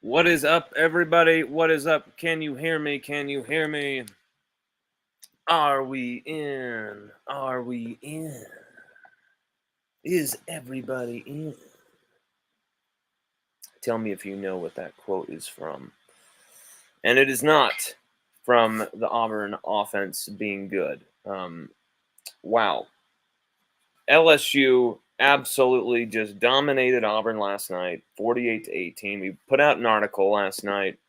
What is up, everybody? What is up? Can you hear me? Can you hear me? Are we in? Are we in? Is everybody in? Tell me if you know what that quote is from. And it is not from the Auburn offense being good. Wow. LSU absolutely just dominated Auburn last night, 48-18. We put out an article last night.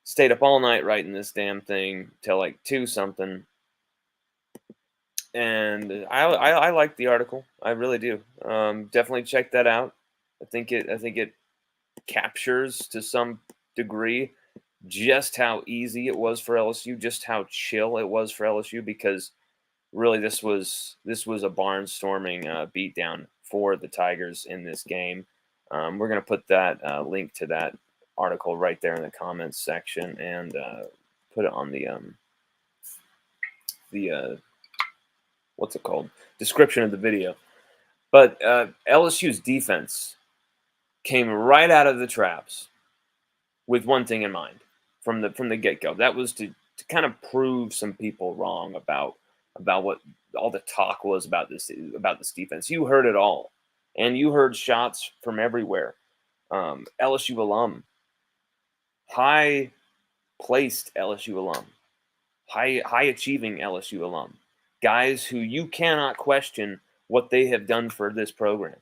Stayed up all night writing this damn thing till like 2 something. And I like the article. I really do. Definitely check that out. I think it captures to some degree just how easy it was for LSU, just how chill it was for LSU, because really this was a barnstorming beatdown for the Tigers in this game. We're gonna put that link to that article right there in the comments section and put it on the what's it called? Description of the video. But LSU's defense came right out of the traps with one thing in mind from the get-go. That was to kind of prove some people wrong about what all the talk was about this defense. You heard it all, and you heard shots from everywhere. LSU alum, high placed LSU alum, high achieving LSU alum, guys who you cannot question what they have done for this program,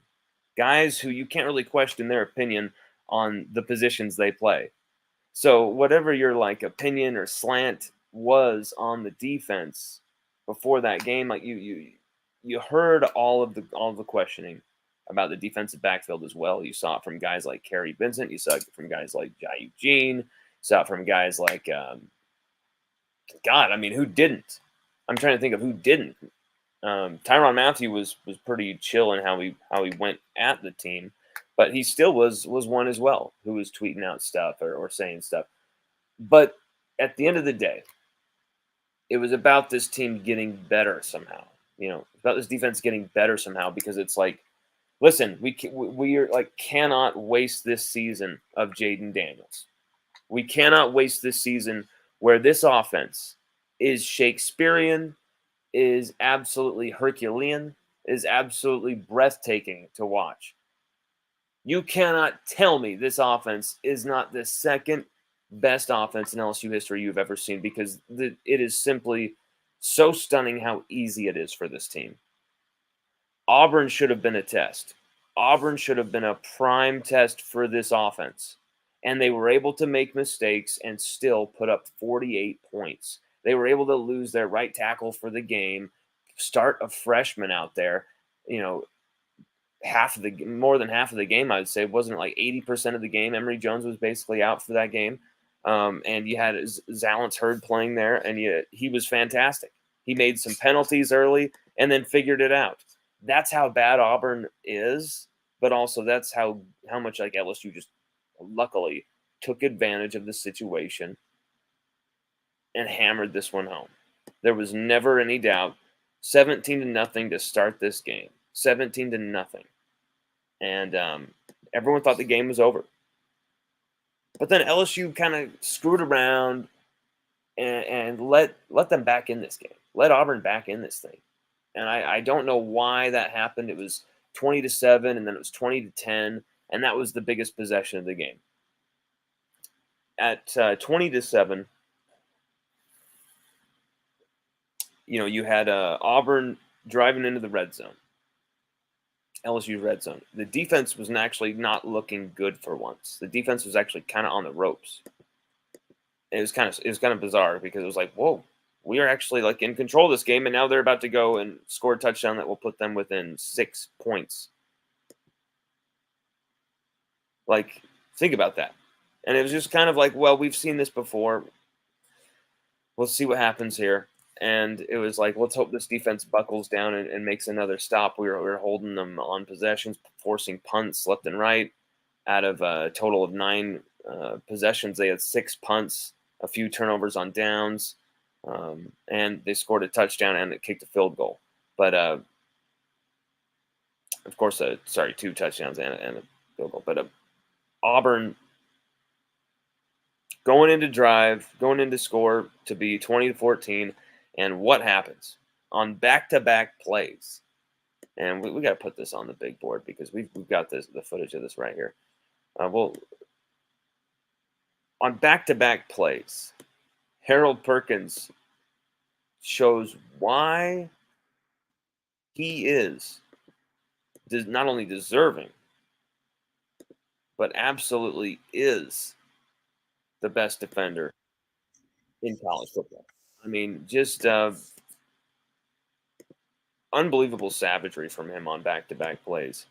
guys who you can't really question their opinion on the positions they play. So whatever your like opinion or slant was on the defense before that game, like you heard all of the questioning about the defensive backfield as well. You saw it from guys like Kerry Vincent. You saw it from guys like Jai Eugene. You saw it from guys like God. I mean, who didn't? I'm trying to think of who didn't. Tyrann Mathieu was pretty chill in how he went at the team, but he still was one as well who was tweeting out stuff or saying stuff. But at the end of the day, it was about this team getting better somehow. You know, about this defense getting better somehow, because it's like, listen, we are like cannot waste this season of Jaden Daniels. We cannot waste this season where this offense is Shakespearean, is absolutely Herculean, is absolutely breathtaking to watch. You cannot tell me this offense is not the second best offense in LSU history you've ever seen, because it is simply so stunning how easy it is for this team. Auburn should have been a test. Auburn should have been a prime test for this offense. And they were able to make mistakes and still put up 48 points. They were able to lose their right tackle for the game, start a freshman out there, you know, more than half of the game, I would say. Wasn't it like 80% of the game? Emory Jones was basically out for that game. And you had Zalance Hurd playing there, and he was fantastic. He made some penalties early and then figured it out. That's how bad Auburn is, but also that's how much like LSU just luckily took advantage of the situation and hammered this one home. There was never any doubt. 17-0 to start this game. 17-0. And everyone thought the game was over. But then LSU kind of screwed around and let them back in this game. Let Auburn back in this thing. And I don't know why that happened. It was 20-7, and then it was 20-10, and that was the biggest possession of the game. At 20-7, you know, you had Auburn driving into the red zone. LSU red zone. The defense was actually not looking good for once. The defense was actually kind of on the ropes. It was kind of bizarre, because it was like, whoa, we are actually like in control of this game, and now they're about to go and score a touchdown that will put them within 6 points. Like, think about that. And it was just kind of like, well, we've seen this before. We'll see what happens here. And it was like, let's hope this defense buckles down and makes another stop. We were holding them on possessions, forcing punts left and right. Out of a total of 9 possessions, they had 6 punts, a few turnovers on downs, and they scored a touchdown and it kicked a field goal. But, of course, 2 touchdowns and a field goal. But Auburn going into score to be 20-14, and what happens on back-to-back plays? And we got to put this on the big board because we've got the footage of this right here. Well, on back-to-back plays, Harold Perkins shows why he is not only deserving, but absolutely is the best defender in college football. I mean, just unbelievable savagery from him on back-to-back plays.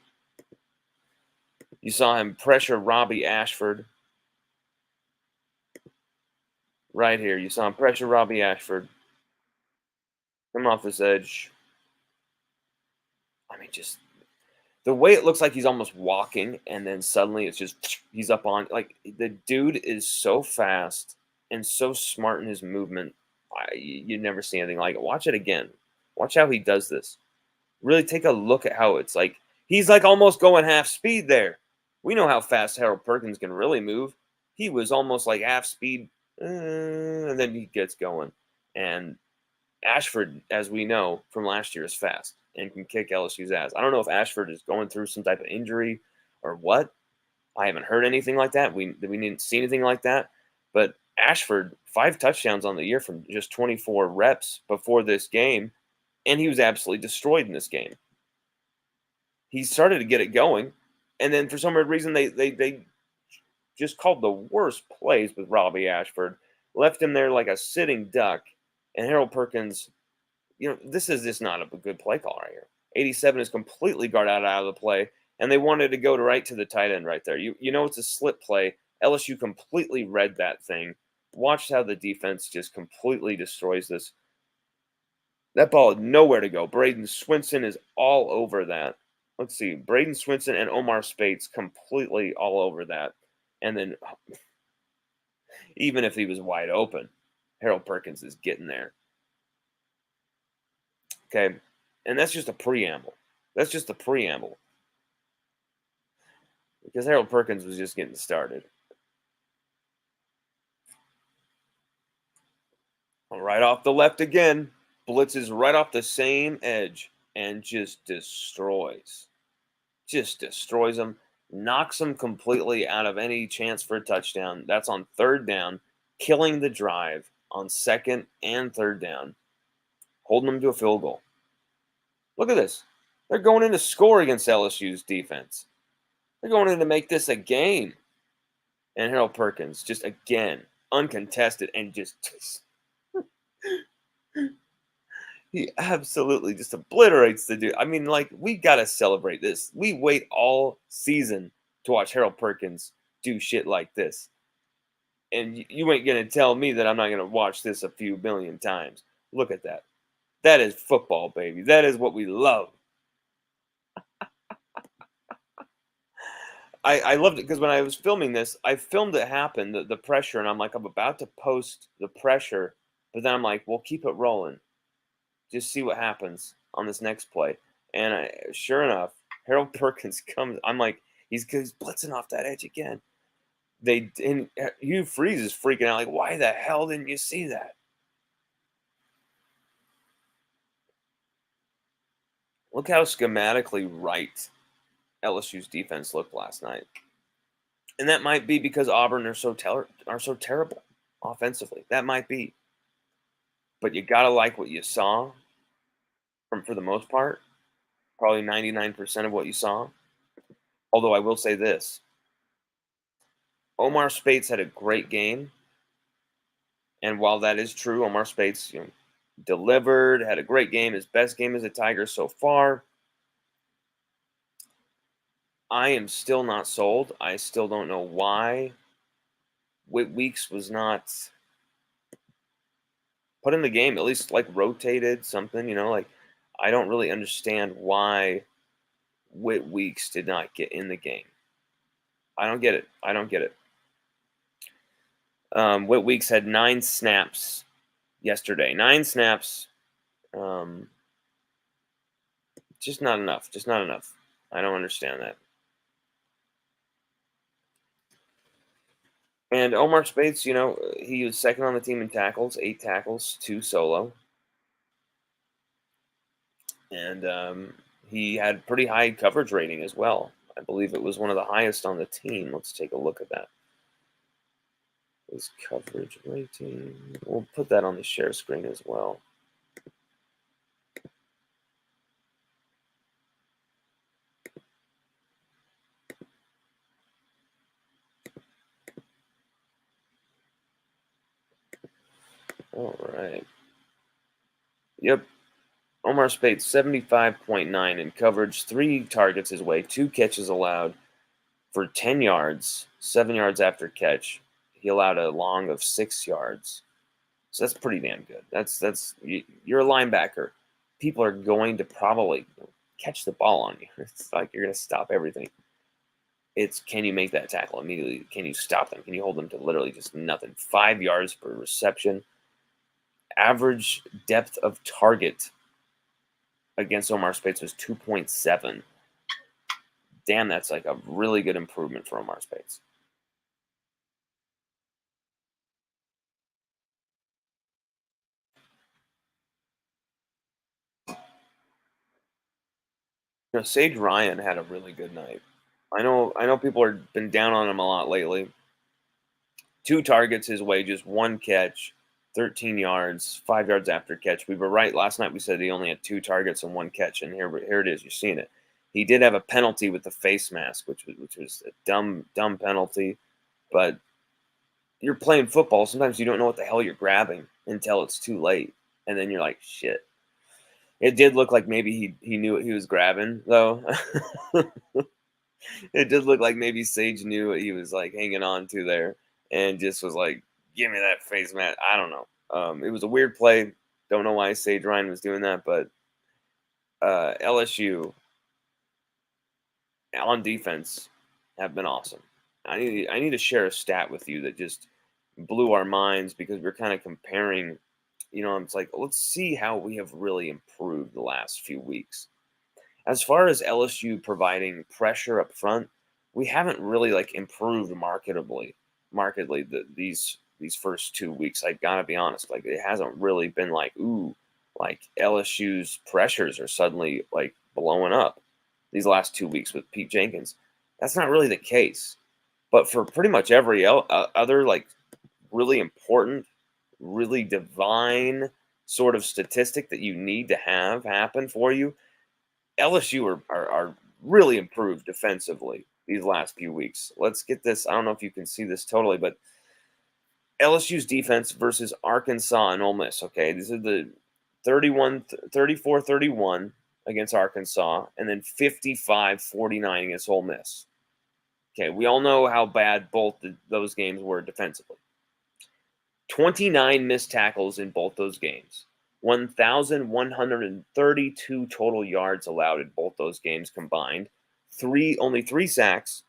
You saw him pressure Robbie Ashford right here. You saw him pressure Robbie Ashford, come off this edge. I mean, just the way it looks like he's almost walking, and then suddenly it's just he's up on. Like, the dude is so fast and so smart in his movement. You never see anything like it. Watch it again. Watch how he does this. Really take a look at how it's like he's like almost going half speed there. We know how fast Harold Perkins can really move. He was almost like half speed, and then he gets going. And Ashford, as we know from last year, is fast and can kick LSU's ass. I don't know if Ashford is going through some type of injury or what. I haven't heard anything like that. We didn't see anything like that. But Ashford, 5 touchdowns on the year from just 24 reps before this game, and he was absolutely destroyed in this game. He started to get it going, and then for some weird reason they just called the worst plays with Robbie Ashford, left him there like a sitting duck, and Harold Perkins. This is just not a good play call right here. 87 is completely guarded out of the play, and they wanted to go right to the tight end right there. It's a slip play. LSU completely read that thing. Watch how the defense just completely destroys this. That ball had nowhere to go. Braden Swinson is all over that. Let's see. Braden Swinson and Omar Spates completely all over that. And then even if he was wide open, Harold Perkins is getting there. Okay. And that's just a preamble. That's just a preamble. Because Harold Perkins was just getting started. Right off the left again. Blitzes right off the same edge and just destroys. Just destroys them. Knocks them completely out of any chance for a touchdown. That's on 3rd down. Killing the drive on 2nd and 3rd down. Holding them to a field goal. Look at this. They're going in to score against LSU's defense. They're going in to make this a game. And Harold Perkins, just again, uncontested and just he absolutely just obliterates the dude. I mean, like, we got to celebrate this. We wait all season to watch Harold Perkins do shit like this. And you ain't going to tell me that I'm not going to watch this a few million times. Look at that. That is football, baby. That is what we love. I loved it because when I was filming this, I filmed it happen, the pressure, and I'm like, I'm about to post the pressure, but then I'm like, well, keep it rolling. Just see what happens on this next play. And sure enough, Harold Perkins comes. I'm like, he's blitzing off that edge again. Hugh Freeze is freaking out, like, why the hell didn't you see that? Look how schematically right LSU's defense looked last night. And that might be because Auburn are so terrible offensively. That might be. But you gotta like what you saw for the most part. Probably 99% of what you saw. Although I will say this. Omar Spates had a great game. And while that is true, Omar Spates, delivered, had a great game, his best game as a Tiger so far. I am still not sold. I still don't know why Whit Weeks was not put in the game, at least like rotated something, like I don't really understand why Whit Weeks did not get in the game. I don't get it. I don't get it. Whit Weeks had 9 snaps yesterday. 9 snaps. Just not enough. Just not enough. I don't understand that. And Omar Speights, he was second on the team in tackles, 8 tackles, 2 solo, and he had pretty high coverage rating as well. I believe it was one of the highest on the team. Let's take a look at that. His coverage rating. We'll put that on the share screen as well. All right. Yep. Omar Speights, 75.9 in coverage, 3 targets his way, 2 catches allowed for 10 yards, 7 yards after catch. He allowed a long of 6 yards. So that's pretty damn good. You're a linebacker. People are going to probably catch the ball on you. It's like you're going to stop everything. It's, can you make that tackle immediately? Can you stop them? Can you hold them to literally just nothing? 5 yards per reception. Average depth of target against Omar Speights was 2.7. Damn, that's like a really good improvement for Omar Speights. Sage Ryan had a really good night. I know people have been down on him a lot lately. 2 targets his way, just 1 catch, 13 yards, 5 yards after catch. We were right last night. We said he only had 2 targets and 1 catch, and here it is. You're seeing it. He did have a penalty with the face mask, which was a dumb penalty. But you're playing football. Sometimes you don't know what the hell you're grabbing until it's too late, and then you're like, shit. It did look like maybe he knew what he was grabbing, though. It did look like maybe Sage knew what he was like hanging on to there, and just was like, "Give me that face mask." I don't know. It was a weird play. Don't know why Sage Ryan was doing that, but LSU on defense have been awesome. I need to share a stat with you that just blew our minds because we're kind of comparing. It's like, let's see how we have really improved the last few weeks. As far as LSU providing pressure up front, we haven't really like improved markedly these first 2 weeks. I gotta be honest, like it hasn't really been like, ooh, like LSU's pressures are suddenly like blowing up these last 2 weeks with Pete Jenkins. That's not really the case. But for pretty much every other like really important, really divine sort of statistic that you need to have happen for you, LSU are really improved defensively these last few weeks. Let's get this. I don't know if you can see this totally, but LSU's defense versus Arkansas and Ole Miss. Okay, these are the 34-31 against Arkansas, and then 55-49 against Ole Miss. Okay, we all know how bad both those games were defensively. 29 missed tackles in both those games. 1,132 total yards allowed in both those games combined. Only 3 sacks.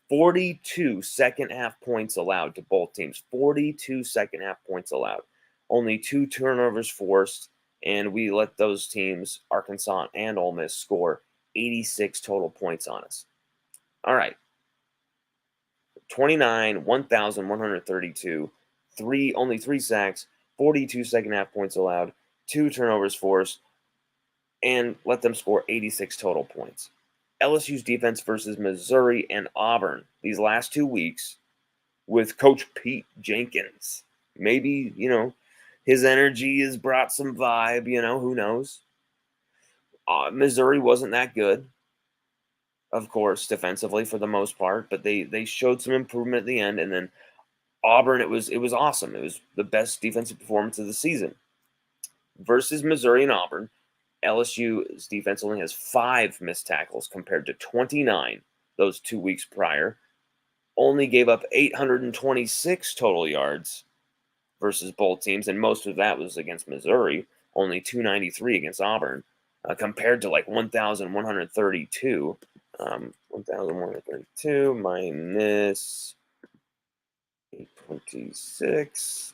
42 second half points allowed to both teams. 42 second half points allowed. Only 2 turnovers forced, and we let those teams, Arkansas and Ole Miss, score 86 total points on us. All right. 29, 1,132, only 3 sacks, 42 second half points allowed, 2 turnovers forced, and let them score 86 total points. LSU's defense versus Missouri and Auburn these last 2 weeks with Coach Pete Jenkins. Maybe, his energy has brought some vibe, who knows? Missouri wasn't that good, of course, defensively for the most part, but they showed some improvement at the end. And then Auburn, it was awesome. It was the best defensive performance of the season. Versus Missouri and Auburn, LSU's defense only has 5 missed tackles compared to 29 those 2 weeks prior. Only gave up 826 total yards versus both teams, and most of that was against Missouri. Only 293 against Auburn, compared to like 1,132. 1,132 minus 826.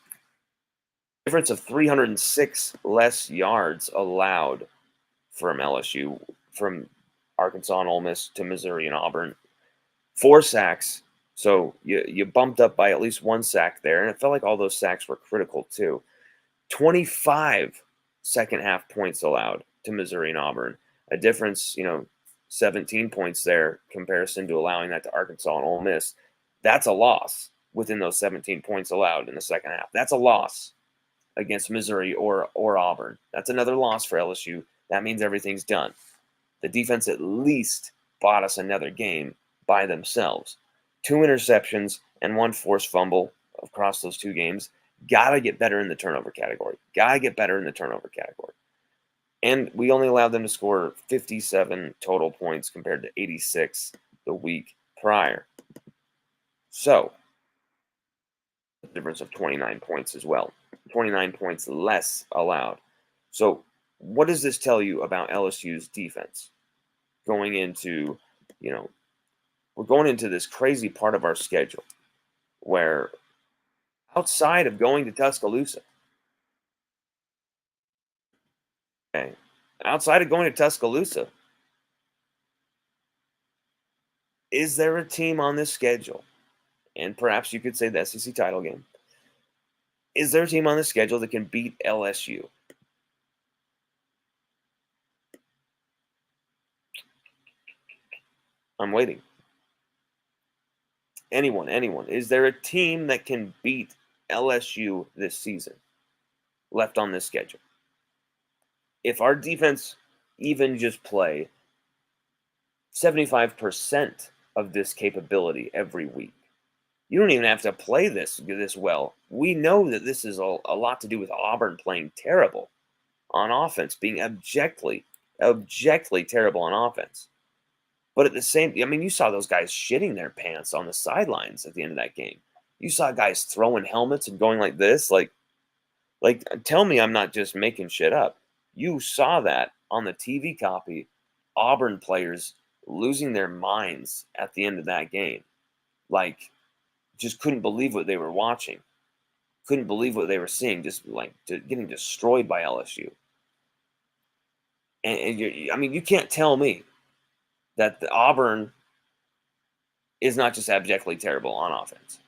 Difference of 306 less yards allowed from LSU, from Arkansas and Ole Miss to Missouri and Auburn. 4 sacks, So you bumped up by at least one sack there, and it felt like all those sacks were critical too. 25 second half points allowed to Missouri and Auburn. A difference, 17 points there comparison to allowing that to Arkansas and Ole Miss. That's a loss within those 17 points allowed in the second half. That's a loss against Missouri or Auburn. That's another loss for LSU. That means everything's done. The defense at least bought us another game by themselves. 2 interceptions and 1 forced fumble across those 2 games. Gotta get better in the turnover category. Gotta get better in the turnover category. And we only allowed them to score 57 total points compared to 86 the week prior. So, a difference of 29 points as well. 29 points less allowed. So, what does this tell you about LSU's defense going into, you know, we're going into this crazy part of our schedule where outside of going to Tuscaloosa, okay, outside of going to Tuscaloosa, is there a team on this schedule? And perhaps you could say the SEC title game. Is there a team on the schedule that can beat LSU? I'm waiting. Anyone. Is there a team that can beat LSU this season left on this schedule? If our defense even just play 75% of this capability every week, you don't even have to play this well. We know that this is a lot to do with Auburn playing terrible on offense, being objectively terrible on offense. But at the same, I mean, you saw those guys shitting their pants on the sidelines at the end of that game. You saw guys throwing helmets and going like this, tell me I'm not just making shit up. You saw that on the TV copy. Auburn players losing their minds at the end of that game, like just couldn't believe what they were watching, couldn't believe what they were seeing, just like getting destroyed by LSU. I mean, you can't tell me that the Auburn is not just abjectly terrible on offense.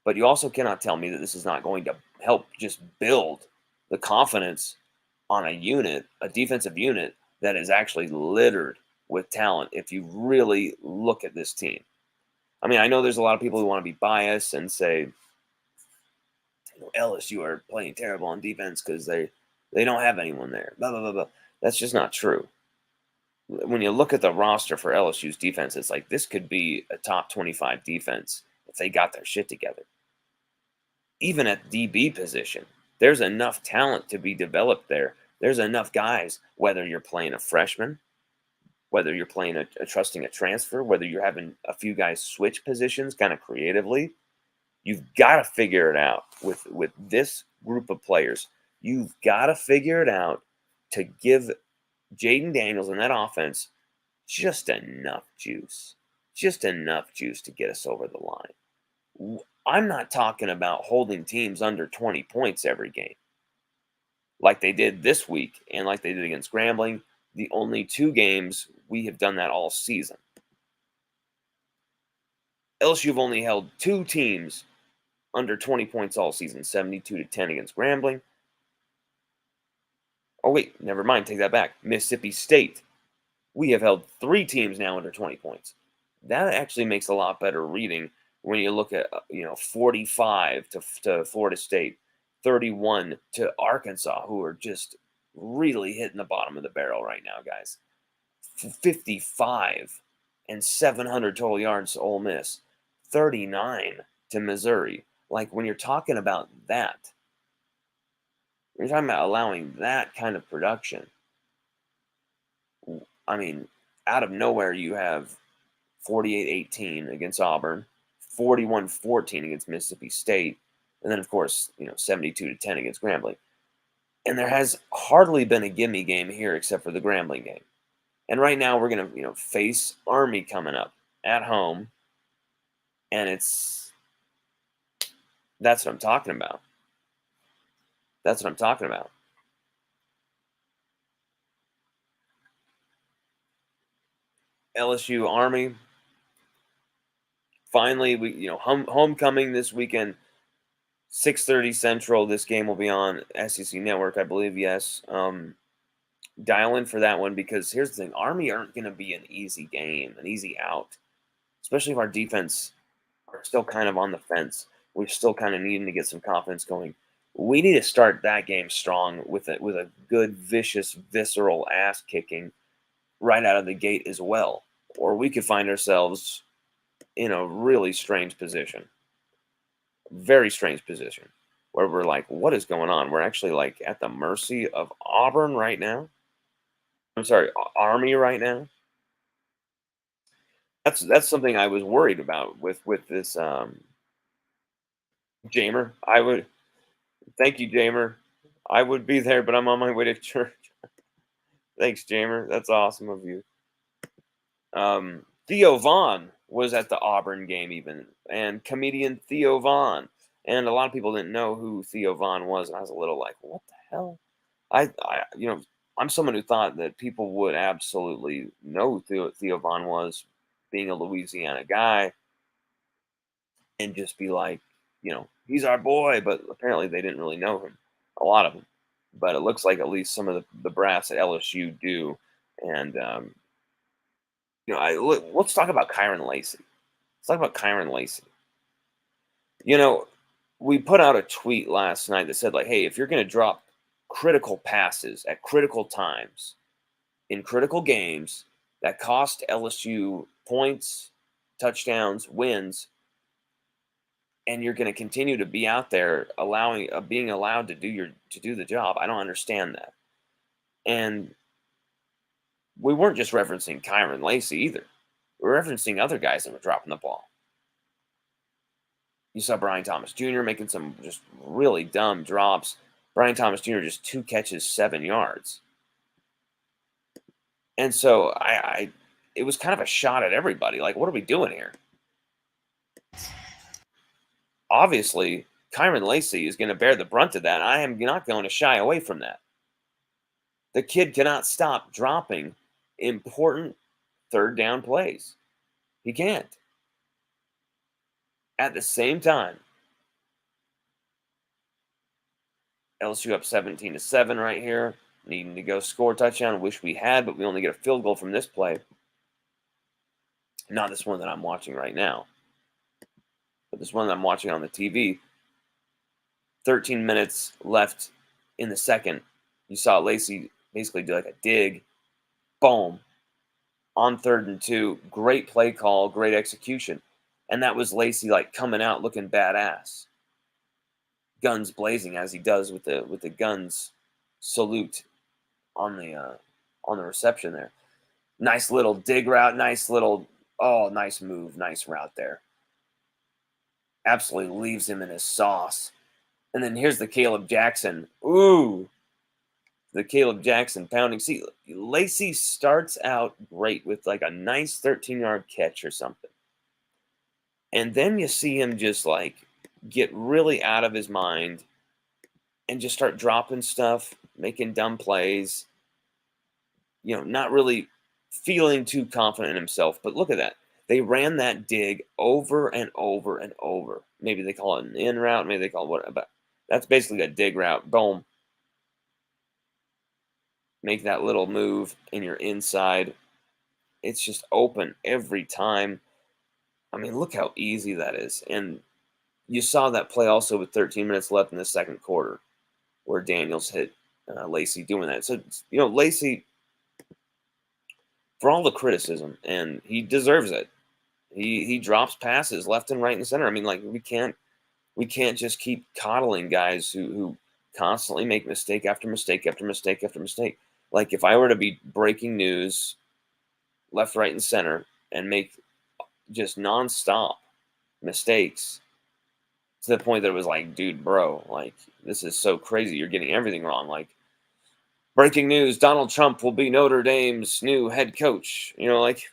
But you also cannot tell me that this is not going to help just build the confidence on a defensive unit that is actually littered with talent if you really look at this team. I mean, I know there's a lot of people who want to be biased and say, LSU are playing terrible on defense because they don't have anyone there. Blah, blah, blah, blah. That's just not true. When you look at the roster for LSU's defense, it's like this could be a top 25 defense if they got their shit together. Even at DB position, there's enough talent to be developed there. There's enough guys, whether you're playing a freshman, whether you're playing trusting a transfer, whether you're having a few guys switch positions kind of creatively, you've got to figure it out with this group of players. You've got to figure it out to give Jaden Daniels and that offense just enough juice to get us over the line. I'm not talking about holding teams under 20 points every game like they did this week and like they did against Grambling. The only 2 games we have done that all season. LSU have only held 2 teams under 20 points all season, 72-10 against Grambling. Oh, wait, never mind. Take that back. Mississippi State. We have held 3 teams now under 20 points. That actually makes a lot better reading when you look at 45 to Florida State, 31 to Arkansas, who are just really hitting the bottom of the barrel right now, guys. 55 and 700 total yards to Ole Miss, 39 to Missouri. Like when you're talking about that, when you're talking about allowing that kind of production, I mean, out of nowhere you have 48-18 against Auburn, 41-14 against Mississippi State, and then of course, 72-10 against Grambling. And there has hardly been a gimme game here except for the Grambling game. And right now we're going to, face Army coming up at home, and that's what I'm talking about. That's what I'm talking about. LSU Army finally, homecoming this weekend, 6:30 Central. This game will be on SEC Network, I believe. Yes. Dial in for that one, because here's the thing: Army aren't going to be an easy game, an easy out, especially if our defense are still kind of on the fence. We're still kind of needing to get some confidence going. We need to start that game strong with a good, vicious, visceral ass kicking right out of the gate as well, or we could find ourselves in a really strange position, very strange position, where we're like, what is going on? We're actually like at the mercy of Auburn right now. I'm sorry, Army right now. That's something I was worried about with this Jamer. I would thank you, Jamer. I would be there, but I'm on my way to church. Thanks, Jamer. That's awesome of you. Theo Vaughn was at the Auburn game, even, and comedian Theo Vaughn. And a lot of people didn't know who Theo Vaughn was, and I was a little like, what the hell? I'm someone who thought that people would absolutely know who Theo Vaughn was, being a Louisiana guy, and just be like, he's our boy. But apparently they didn't really know him, a lot of them. But it looks like at least some of the brass at LSU do. And let's talk about Kyron Lacey. Let's talk about Kyron Lacey. You know, we put out a tweet last night that said, like, hey, if you're going to drop critical passes at critical times in critical games that cost LSU points, touchdowns, wins, and you're going to continue to be out there being allowed to do the job, I don't understand that. And we weren't just referencing Kyron Lacey either. We're referencing other guys that were dropping the ball. You saw Brian Thomas Jr. making some just really dumb drops. Brian Thomas Jr. just 2 catches, 7 yards. And so it was kind of a shot at everybody. Like, what are we doing here? Obviously, Kyron Lacey is going to bear the brunt of that. I am not going to shy away from that. The kid cannot stop dropping important third down plays. He can't. At the same time, LSU up 17-7 right here, needing to go score a touchdown. Wish we had, but we only get a field goal from this play. Not this one that I'm watching right now, but this one that I'm watching on the TV. 13 minutes left in the second. You saw Lacey basically do like a dig. Boom. On 3rd and 2. Great play call, great execution. And that was Lacey like coming out looking badass. Guns blazing, as he does with the guns salute on the reception there. Nice little dig route, nice move, nice route there. Absolutely leaves him in his sauce. And then here's the Caleb Jackson. Ooh, the Caleb Jackson pounding. See, Lacey starts out great with like a nice 13-yard catch or something. And then you see him just like get really out of his mind and just start dropping stuff, making dumb plays, not really feeling too confident in himself. But look at that. They ran that dig over and over and over. Maybe they call it an in route. Maybe they call it what. But that's basically a dig route. Boom. Make that little move and you're inside. It's just open every time. I mean, look how easy that is. And you saw that play also with 13 minutes left in the second quarter where Daniels hit Lacey doing that. So, Lacey, for all the criticism, and he deserves it, he drops passes left and right and center. I mean, like, we can't just keep coddling guys who constantly make mistake after mistake after mistake after mistake. Like, if I were to be breaking news left, right, and center and make just nonstop mistakes to the point that it was like, dude, bro, like, this is so crazy. You're getting everything wrong. Like, breaking news, Donald Trump will be Notre Dame's new head coach. Like,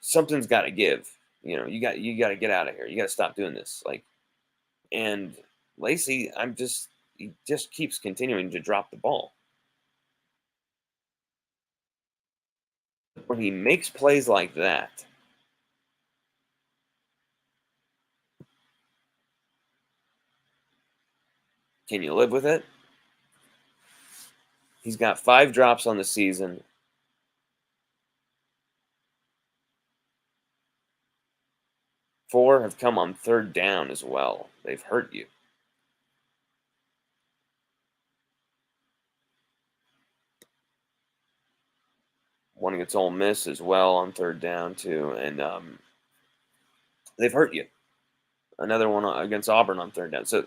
something's got to give. You got to get out of here. You got to stop doing this. Like, and Lacey, he just keeps continuing to drop the ball. When he makes plays like that, Can you live with it? He's got 5 drops on the season. 4 have come on 3rd down as well. They've hurt you. One against Ole Miss as well on 3rd down too, and they've hurt you. Another one against Auburn on 3rd down. So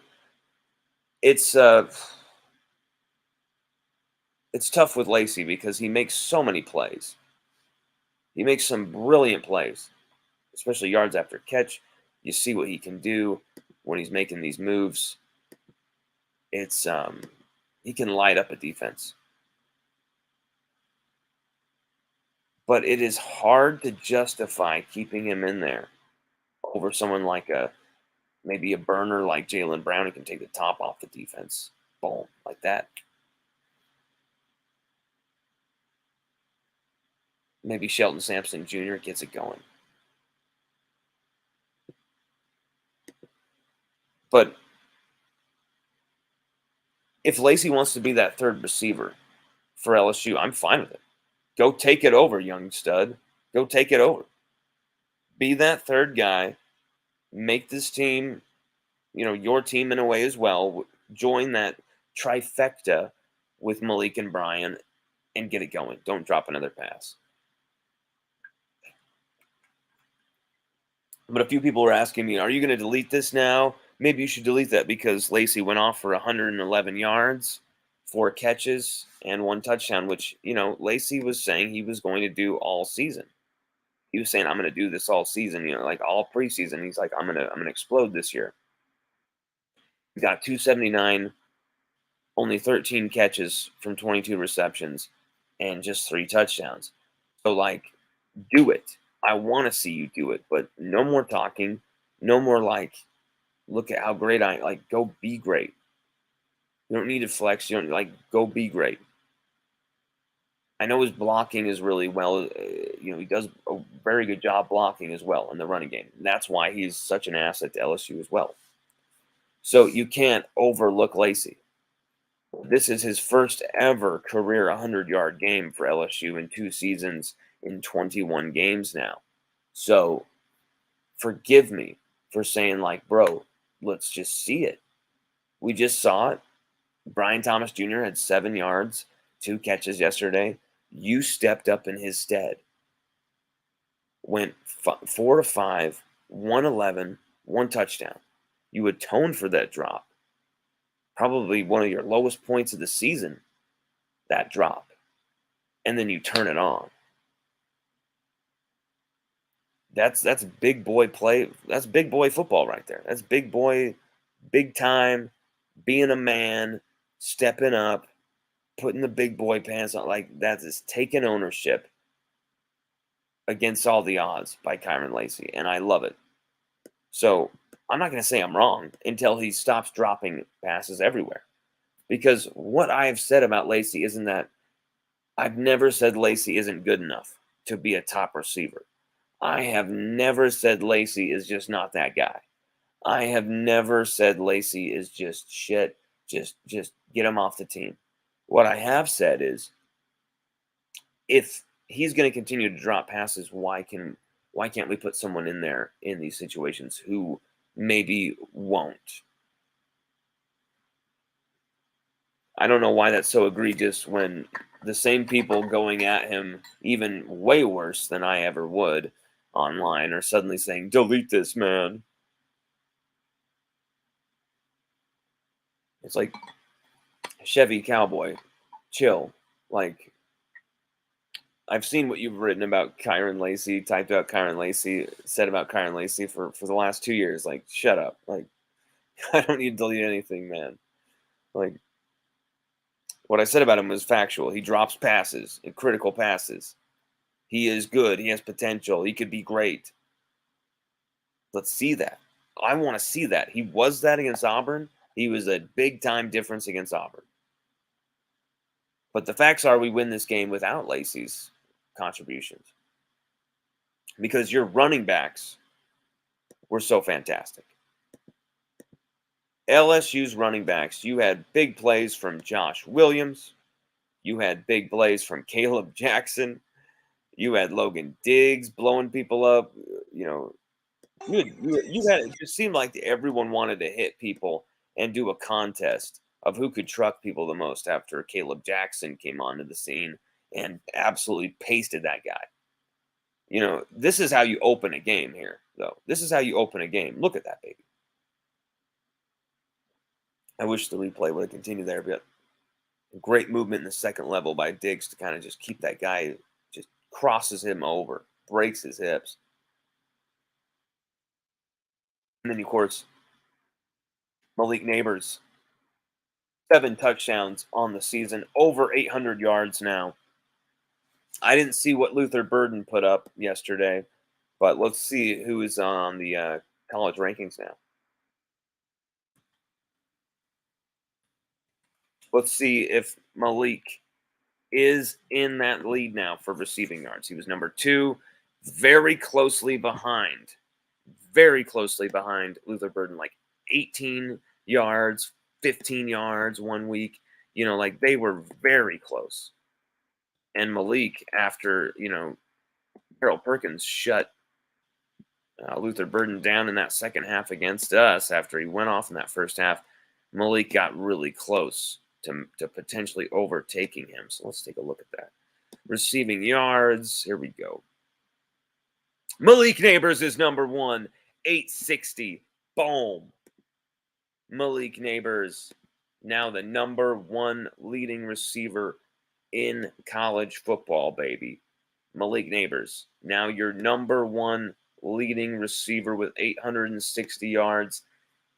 it's uh, it's tough with Lacey because he makes so many plays. He makes some brilliant plays, especially yards after catch. You see what he can do when he's making these moves. It's he can light up a defense. But it is hard to justify keeping him in there over someone like maybe a burner like Jalen Brown who can take the top off the defense. Boom, like that. Maybe Shelton Sampson Jr. gets it going. But if Lacey wants to be that 3rd receiver for LSU, I'm fine with it. Go take it over, young stud. Go take it over. Be that 3rd guy. Make this team, your team in a way as well. Join that trifecta with Malik and Brian and get it going. Don't drop another pass. But a few people were asking me, are you going to delete this now? Maybe you should delete that because Lacey went off for 111 yards, 4 catches, and 1 touchdown, which, Lacey was saying he was going to do all season. He was saying, I'm going to do this all season, like all preseason. He's like, I'm going to explode this year. He got 279, only 13 catches from 22 receptions, and just 3 touchdowns. So, do it. I want to see you do it, but no more talking. No more look at how great go be great. You don't need to flex. You don't go be great. I know his blocking is really well. He does a very good job blocking as well in the running game. And that's why he's such an asset to LSU as well. So you can't overlook Lacey. This is his first ever career 100-yard game for LSU in 2 seasons in 21 games now. So forgive me for saying bro, let's just see it. We just saw it. Brian Thomas Jr. had 7 yards, 2 catches yesterday. You stepped up in his stead. Went 4 to 5, 111, 1 touchdown. You atoned for that drop. Probably one of your lowest points of the season, that drop. And then you turn it on. That's big boy play. That's big boy football right there. That's big boy, big time, being a man, stepping up, putting the big boy pants on. That is taking ownership against all the odds by Kyron Lacey, and I love it. So I'm not going to say I'm wrong until he stops dropping passes everywhere. Because what I've said about Lacey isn't that I've never said Lacey isn't good enough to be a top receiver. I have never said Lacey is just not that guy. I have never said Lacey is just shit. Just get him off the team. What I have said is, if he's going to continue to drop passes, why can't we put someone in there in these situations who maybe won't? I don't know why that's so egregious when the same people going at him even way worse than I ever would online are suddenly saying, delete this, man. It's like, Chevy Cowboy, chill. I've seen what you've written about Kyron Lacey, typed out Kyron Lacey, said about Kyron Lacey for the last 2 years. Shut up. I don't need to delete anything, man. What I said about him was factual. He drops passes, critical passes. He is good. He has potential. He could be great. Let's see that. I want to see that. He was that against Auburn. He was a big-time difference against Auburn. But the facts are we win this game without Lacey's contributions. Because your running backs were so fantastic. LSU's running backs, you had big plays from Josh Williams. You had big plays from Caleb Jackson. You had Logan Diggs blowing people up. You know, you had it just seemed like everyone wanted to hit people and do a contest of who could truck people the most after Caleb Jackson came onto the scene and absolutely pasted that guy. This is how you open a game here, though. This is how you open a game. Look at that, baby. I wish the replay would have continued there, but great movement in the second level by Diggs to kind of just keep that guy, just crosses him over, breaks his hips. And then, of course, Malik Neighbors, 7 touchdowns on the season, over 800 yards now. I didn't see what Luther Burden put up yesterday, but let's see who is on the college rankings now. Let's see if Malik is in that lead now for receiving yards. He was number 2, very closely behind Luther Burden, like 18 yards, 15 yards one week. Like they were very close. And Malik, after, Harold Perkins shut Luther Burden down in that second half against us, after he went off in that first half, Malik got really close to potentially overtaking him. So let's take a look at that. Receiving yards, here we go. Malik Neighbors is number 1, 860. Boom. Malik Neighbors, now the number 1 leading receiver in college football, baby. Malik Neighbors, now your number 1 leading receiver with 860 yards.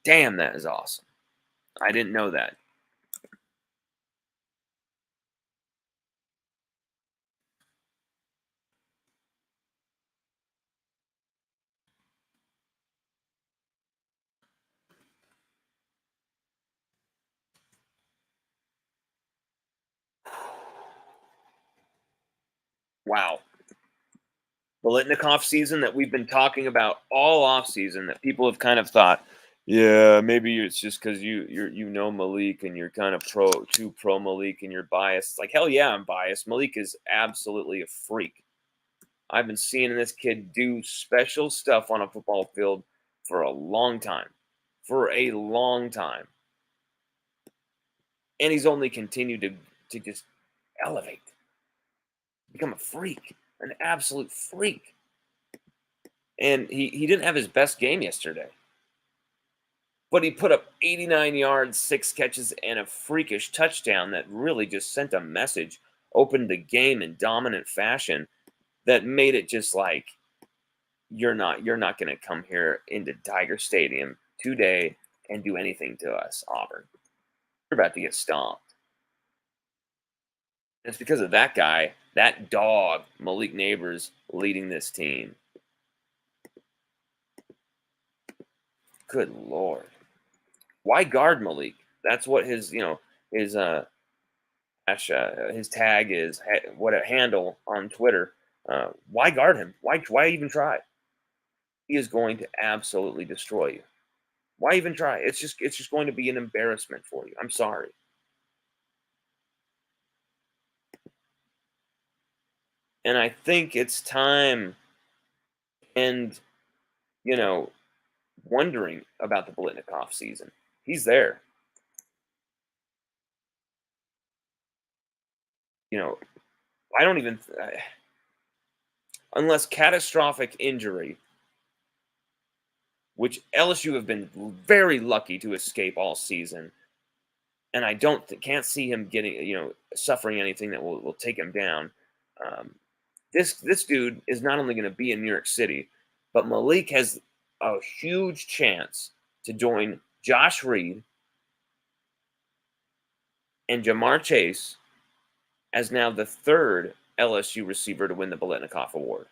Damn, that is awesome. I didn't know that. Wow. Bolitnikoff season that we've been talking about all off season, that people have kind of thought, yeah, maybe it's just because you know Malik and you're kind of too pro Malik and you're biased. Like, hell yeah, I'm biased. Malik is absolutely a freak. I've been seeing this kid do special stuff on a football field for a long time. For a long time. And he's only continued to just elevate. Become a freak. An absolute freak. And he didn't have his best game yesterday. But he put up 89 yards, 6 catches, and a freakish touchdown that really just sent a message, opened the game in dominant fashion, that made it just like, you're not going to come here into Tiger Stadium today and do anything to us, Auburn. You're about to get stomped. And it's because of that guy, that dog, Malik Neighbors, leading this team. Good Lord. Why guard Malik? That's what his tag is, what a handle on Twitter. Why guard him? Why even try? He is going to absolutely destroy you. Why even try? It's just going to be an embarrassment for you. I'm sorry. And I think it's time, and wondering about the Bolitnikoff season. He's there. I don't even, unless catastrophic injury, which LSU have been very lucky to escape all season, and I can't see him getting, suffering anything that will take him down. This dude is not only going to be in New York City, but Malik has a huge chance to join Josh Reed and Jamar Chase as now the 3rd LSU receiver to win the Bolitnikoff Award.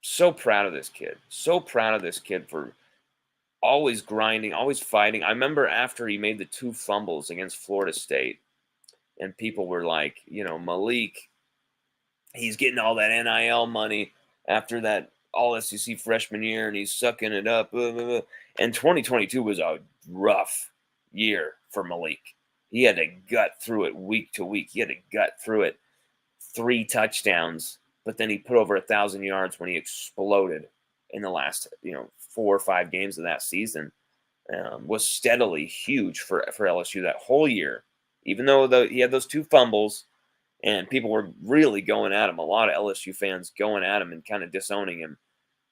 So proud of this kid. So proud of this kid for always grinding, always fighting. I remember after he made the 2 fumbles against Florida State, and people were like, Malik, he's getting all that NIL money after that all SEC freshman year, and he's sucking it up. Blah, blah, blah. And 2022 was a rough year for Malik. He had to gut through it week to week. He had to gut through it. 3 touchdowns, but then he put over 1,000 yards when he exploded in the last 4 or 5 games of that season. Was steadily huge for LSU that whole year, even though he had those 2 fumbles. And people were really going at him. A lot of LSU fans going at him and kind of disowning him.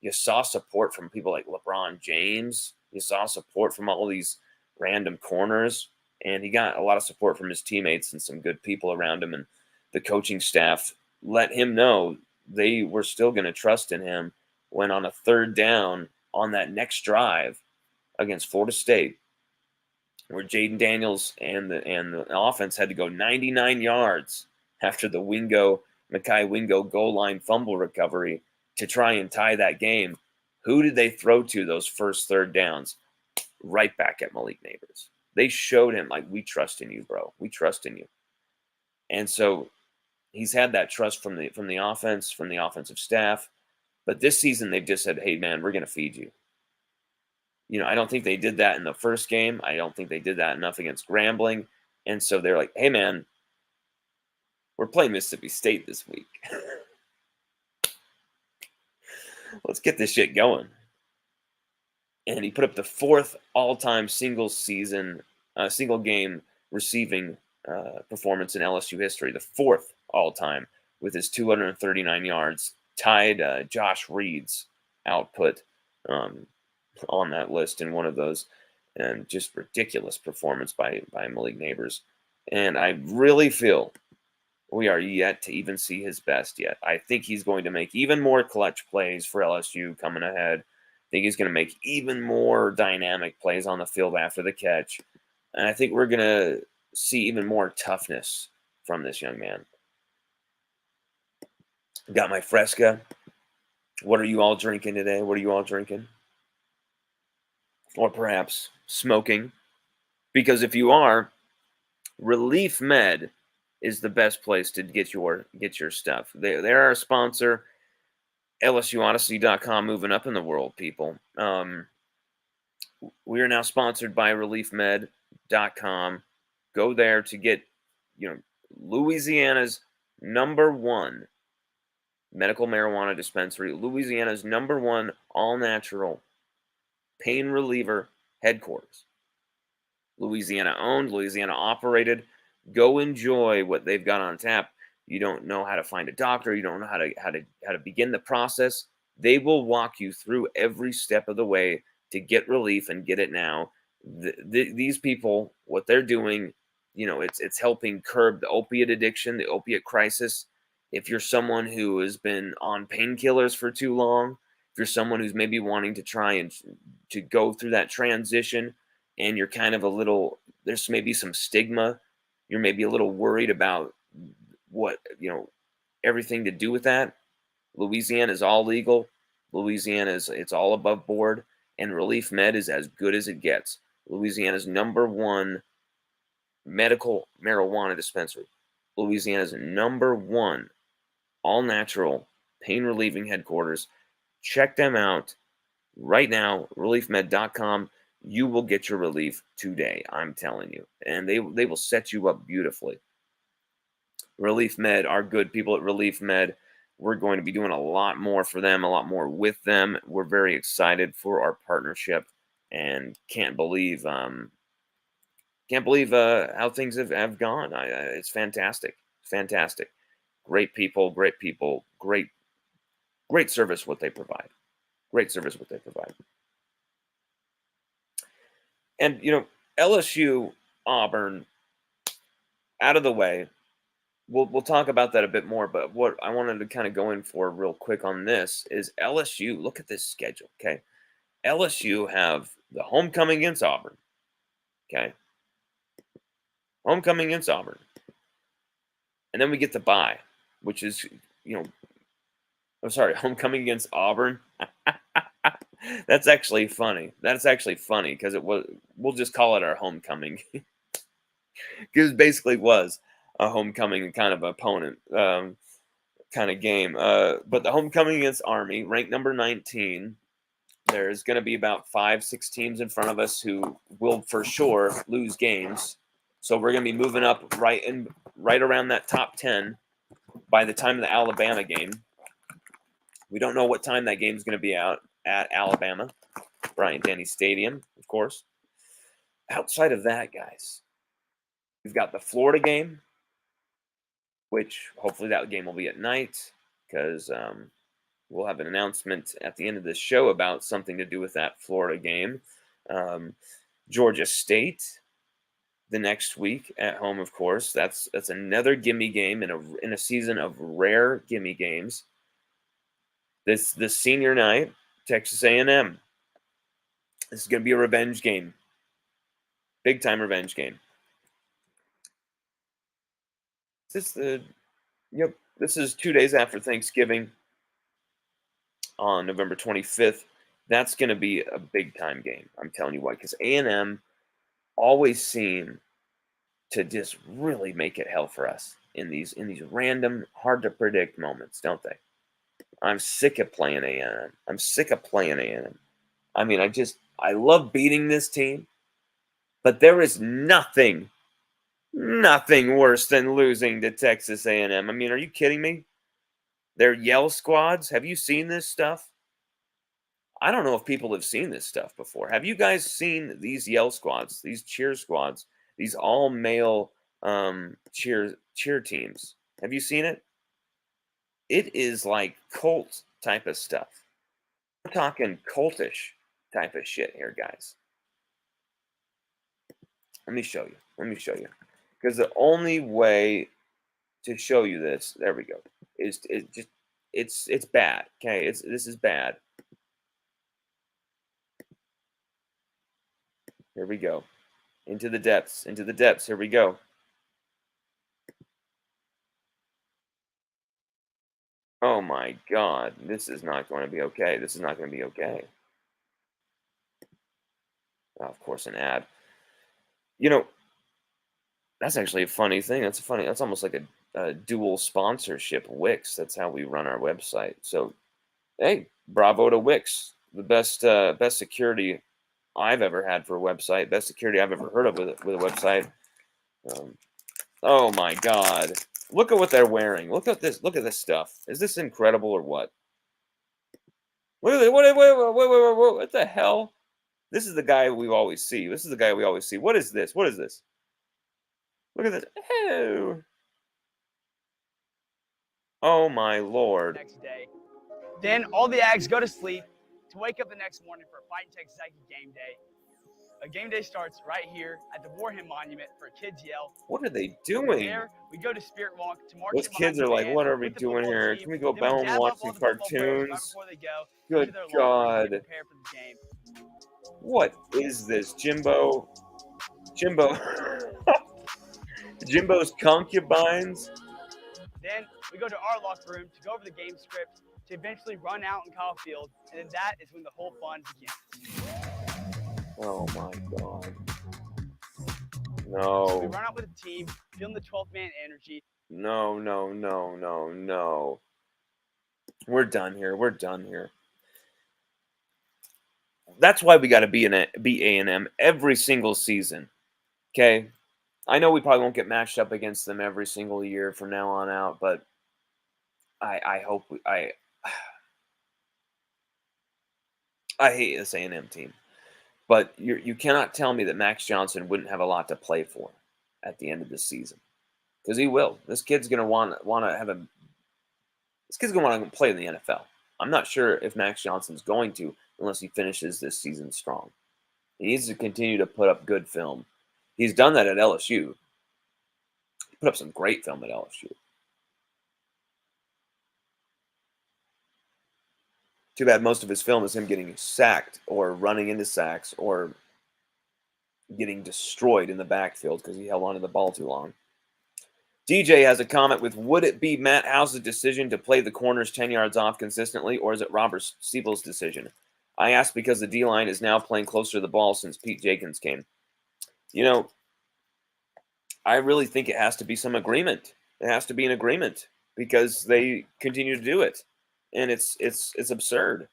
You saw support from people like LeBron James. You saw support from all these random corners. And he got a lot of support from his teammates and some good people around him. And the coaching staff let him know they were still going to trust in him when on a 3rd down on that next drive against Florida State, where Jaden Daniels and the offense had to go 99 yards after the Mekhi Wingo goal line fumble recovery to try and tie that game. Who did they throw to those first 3rd downs? Right back at Malik Neighbors. They showed him, like, we trust in you, bro. We trust in you. And so he's had that trust from the offense, from the offensive staff. But this season, they've just said, hey, man, we're going to feed you. I don't think they did that in the first game. I don't think they did that enough against Grambling. And so they're like, hey, man, we're playing Mississippi State this week. Let's get this shit going. And he put up the 4th all-time single game receiving performance in LSU history, the 4th all-time with his 239 yards, tied Josh Reed's output on that list in one of those. And just ridiculous performance by Malik Neighbors. And I really feel we are yet to even see his best yet. I think he's going to make even more clutch plays for LSU coming ahead. I think he's going to make even more dynamic plays on the field after the catch. And I think we're going to see even more toughness from this young man. Got my Fresca. What are you all drinking today? What are you all drinking? Or perhaps smoking? Because if you are, Relief Med is the best place to get your stuff. They're our sponsor. LSUODYSSEY.COM, moving up in the world, people. We are now sponsored by ReliefMed.com. Go there to get, Louisiana's #1 medical marijuana dispensary, Louisiana's #1 all-natural pain reliever headquarters. Louisiana owned, Louisiana operated. Go enjoy what they've got on tap. You don't know how to find a doctor. You don't know how to begin the process. They will walk you through every step of the way to get relief and get it now. These people, what they're doing, it's helping curb the opiate addiction, the opiate crisis. If you're someone who has been on painkillers for too long, if you're someone who's maybe wanting to try and to go through that transition, and you're kind of there's maybe some stigma, you're maybe a little worried about what, everything to do with that. Louisiana is all legal. Louisiana it's all above board, and Relief Med is as good as it gets. Louisiana's #1 medical marijuana dispensary. Louisiana's #1 all-natural pain relieving headquarters. Check them out right now, ReliefMed.com. You will get your relief today, I'm telling you. And they will set you up beautifully. Relief Med, our good people at Relief Med, we're going to be doing a lot more for them, a lot more with them. We're very excited for our partnership and can't believe how things have gone. It's fantastic. Fantastic. Great people, great service what they provide. Great service what they provide. And, LSU, Auburn, out of the way. We'll talk about that a bit more, but what I wanted to kind of go in for real quick on this is LSU. Look at this schedule, okay? LSU have the homecoming against Auburn, okay? Homecoming against Auburn. And then we get the bye, which is, homecoming against Auburn. That's actually funny. Because we'll just call it our homecoming. Because it basically was a homecoming kind of opponent kind of game. But the homecoming against Army, ranked number 19. There's going to be about 5-6 teams in front of us who will for sure lose games. So we're going to be moving up right around that top 10 by the time of the Alabama game. We don't know what time that game is going to be out at Alabama, Bryant-Denny Stadium, of course. Outside of that, guys, we've got the Florida game, which hopefully that game will be at night because we'll have an announcement at the end of this show about something to do with that Florida game. Georgia State the next week at home, of course. That's another gimme game in a season of rare gimme games. This senior night, Texas A&M. This is going to be a revenge game. Big time revenge game. This is 2 days after Thanksgiving on November 25th. That's going to be a big time game. I'm telling you what, because A&M always seem to just really make it hell for us in these random, hard to predict moments, don't they? I'm sick of playing A&M. I'm sick of playing A&M. I mean, I love beating this team, but there is nothing worse than losing to Texas A&M. I mean, are you kidding me? Their yell squads. Have you seen this stuff? I don't know if people have seen this stuff before. Have you guys seen these yell squads, these cheer squads, these all-male cheer teams? Have you seen it? It is like cult type of stuff. We're talking cultish type of shit here, guys. Let me show you. Because the only way to show you this, there we go, is it's bad. Okay, this is bad. Here we go. Into the depths. Here we go. Oh my God. This is not going to be okay. Oh, of course, an ad. You know, that's actually a funny thing. That's almost like a dual sponsorship. Wix. That's how we run our website. So, hey, bravo to Wix. The best security I've ever had for a website. Best security I've ever heard of with a website. Oh my God. Look at what they're wearing. Look at this stuff. Is this incredible or what? Wait, what the hell? This is the guy we always see. What is this? Look at this. Oh my Lord. Next day. Then all the Ags go to sleep to wake up the next morning for a Fighting Texas Aggie game day. A game day starts right here at the Warham Monument for Kids Yell. What are they doing? There, we go to Spirit Walk to march. Those kids are like, what are we doing here? Can we go back and watch some cartoons? Right before they go Good God. Prepare for the game. What is this, Jimbo? Jimbo's concubines? Then we go to our locker room to go over the game script to eventually run out in Kyle Field, and then that is when the whole fun begins. Oh my God. No. So we run out with the team, feeling the 12th man energy. No. We're done here. That's why we got to be A&M every single season. Okay? I know we probably won't get matched up against them every single year from now on out, but I hope I hate this A&M team. But you cannot tell me that Max Johnson wouldn't have a lot to play for at the end of this season, because he will. This kid's gonna want to play in the NFL. I'm not sure if Max Johnson's going to unless he finishes this season strong. He needs to continue to put up good film. He's done that at LSU. He put up some great film at LSU. Too bad most of his film is him getting sacked or running into sacks or getting destroyed in the backfield because he held on to the ball too long. DJ has a comment with, would it be Matt House's decision to play the corners 10 yards off consistently, or is it Robert Siebel's decision? I ask because the D-line is now playing closer to the ball since Pete Jenkins came. You know, I really think it has to be some agreement. There has to be an agreement. because they continue to do it, and it's absurd.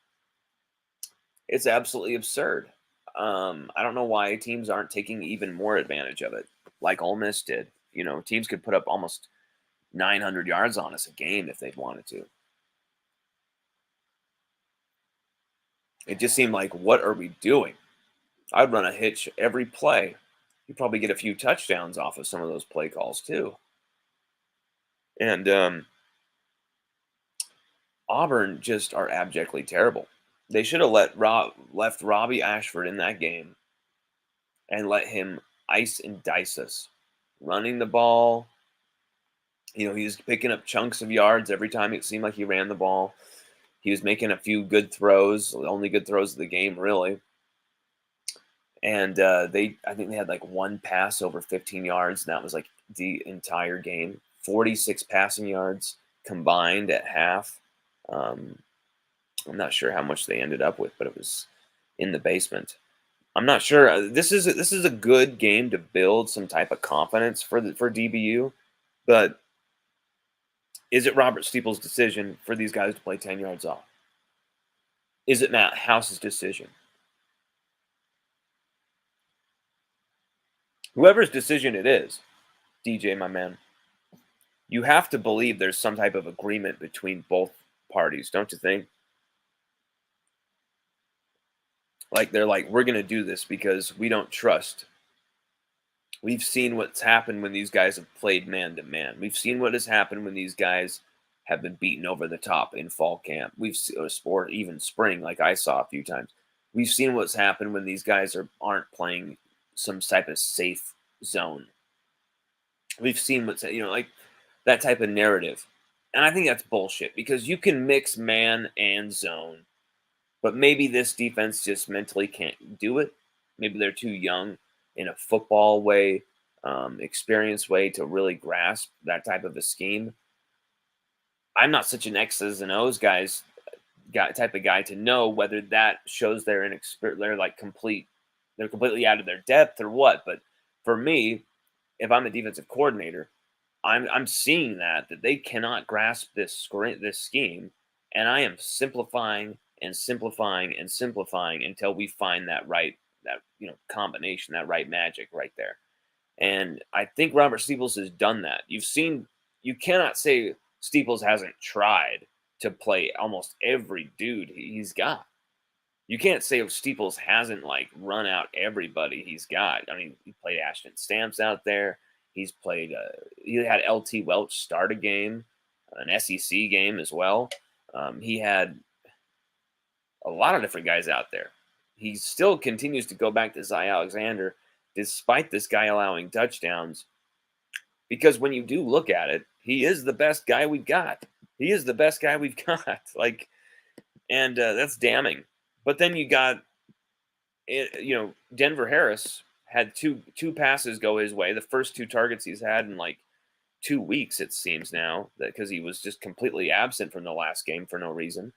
It's absolutely absurd. I don't know why teams aren't taking even more advantage of it, like Ole Miss did. You know, teams could put up almost 900 yards on us a game if they wanted to. It just seemed like, what are we doing? I'd run a hitch every play. You'd probably get a few touchdowns off of some of those play calls too. And Auburn just are abjectly terrible. They should have left Robbie Ashford in that game and let him ice and dice us, running the ball. You know, he was picking up chunks of yards every time it seemed like he ran the ball. He was making a few good throws, the only good throws of the game, really. And I think they had like one pass over 15 yards, and that was like the entire game. 46 passing yards combined at half. I'm not sure how much they ended up with, but it was in the basement. I'm not sure. This is a good game to build some type of confidence for DBU, but is it Robert Steeple's decision for these guys to play 10 yards off? Is it Matt House's decision? Whoever's decision it is, DJ, my man, you have to believe there's some type of agreement between both parties, don't you think? Like they're like, we're going to do this because we don't trust. We've seen what's happened when these guys have played man to man. We've seen what has happened when these guys have been beaten over the top in fall camp. We've seen sport even spring, like I saw a few times. We've seen what's happened when these guys aren't playing some type of safe zone. We've seen what's, like that type of narrative. And I think that's bullshit because you can mix man and zone, but maybe this defense just mentally can't do it. Maybe they're too young in a football way, experienced way to really grasp that type of a scheme. I'm not such an X's and O's type of guy to know whether that shows they're they're completely out of their depth or what. But for me, if I'm a defensive coordinator, I'm seeing that they cannot grasp this scheme, and I am simplifying and simplifying and simplifying until we find that combination, that right magic right there. And I think Robert Steeples has done that. You cannot say Steeples hasn't tried to play almost every dude he's got. You can't say Steeples hasn't run out everybody he's got. I mean, he played Ashton Stamps out there. He's played. He had LT Welch start a game, an SEC game as well. He had a lot of different guys out there. He still continues to go back to Zy Alexander, despite this guy allowing touchdowns. Because when you do look at it, he is the best guy we've got. He is the best guy we've got. And that's damning. But then you got, Denver Harris had two passes go his way. The first two targets he's had in 2 weeks, it seems now, because he was just completely absent from the last game for no reason.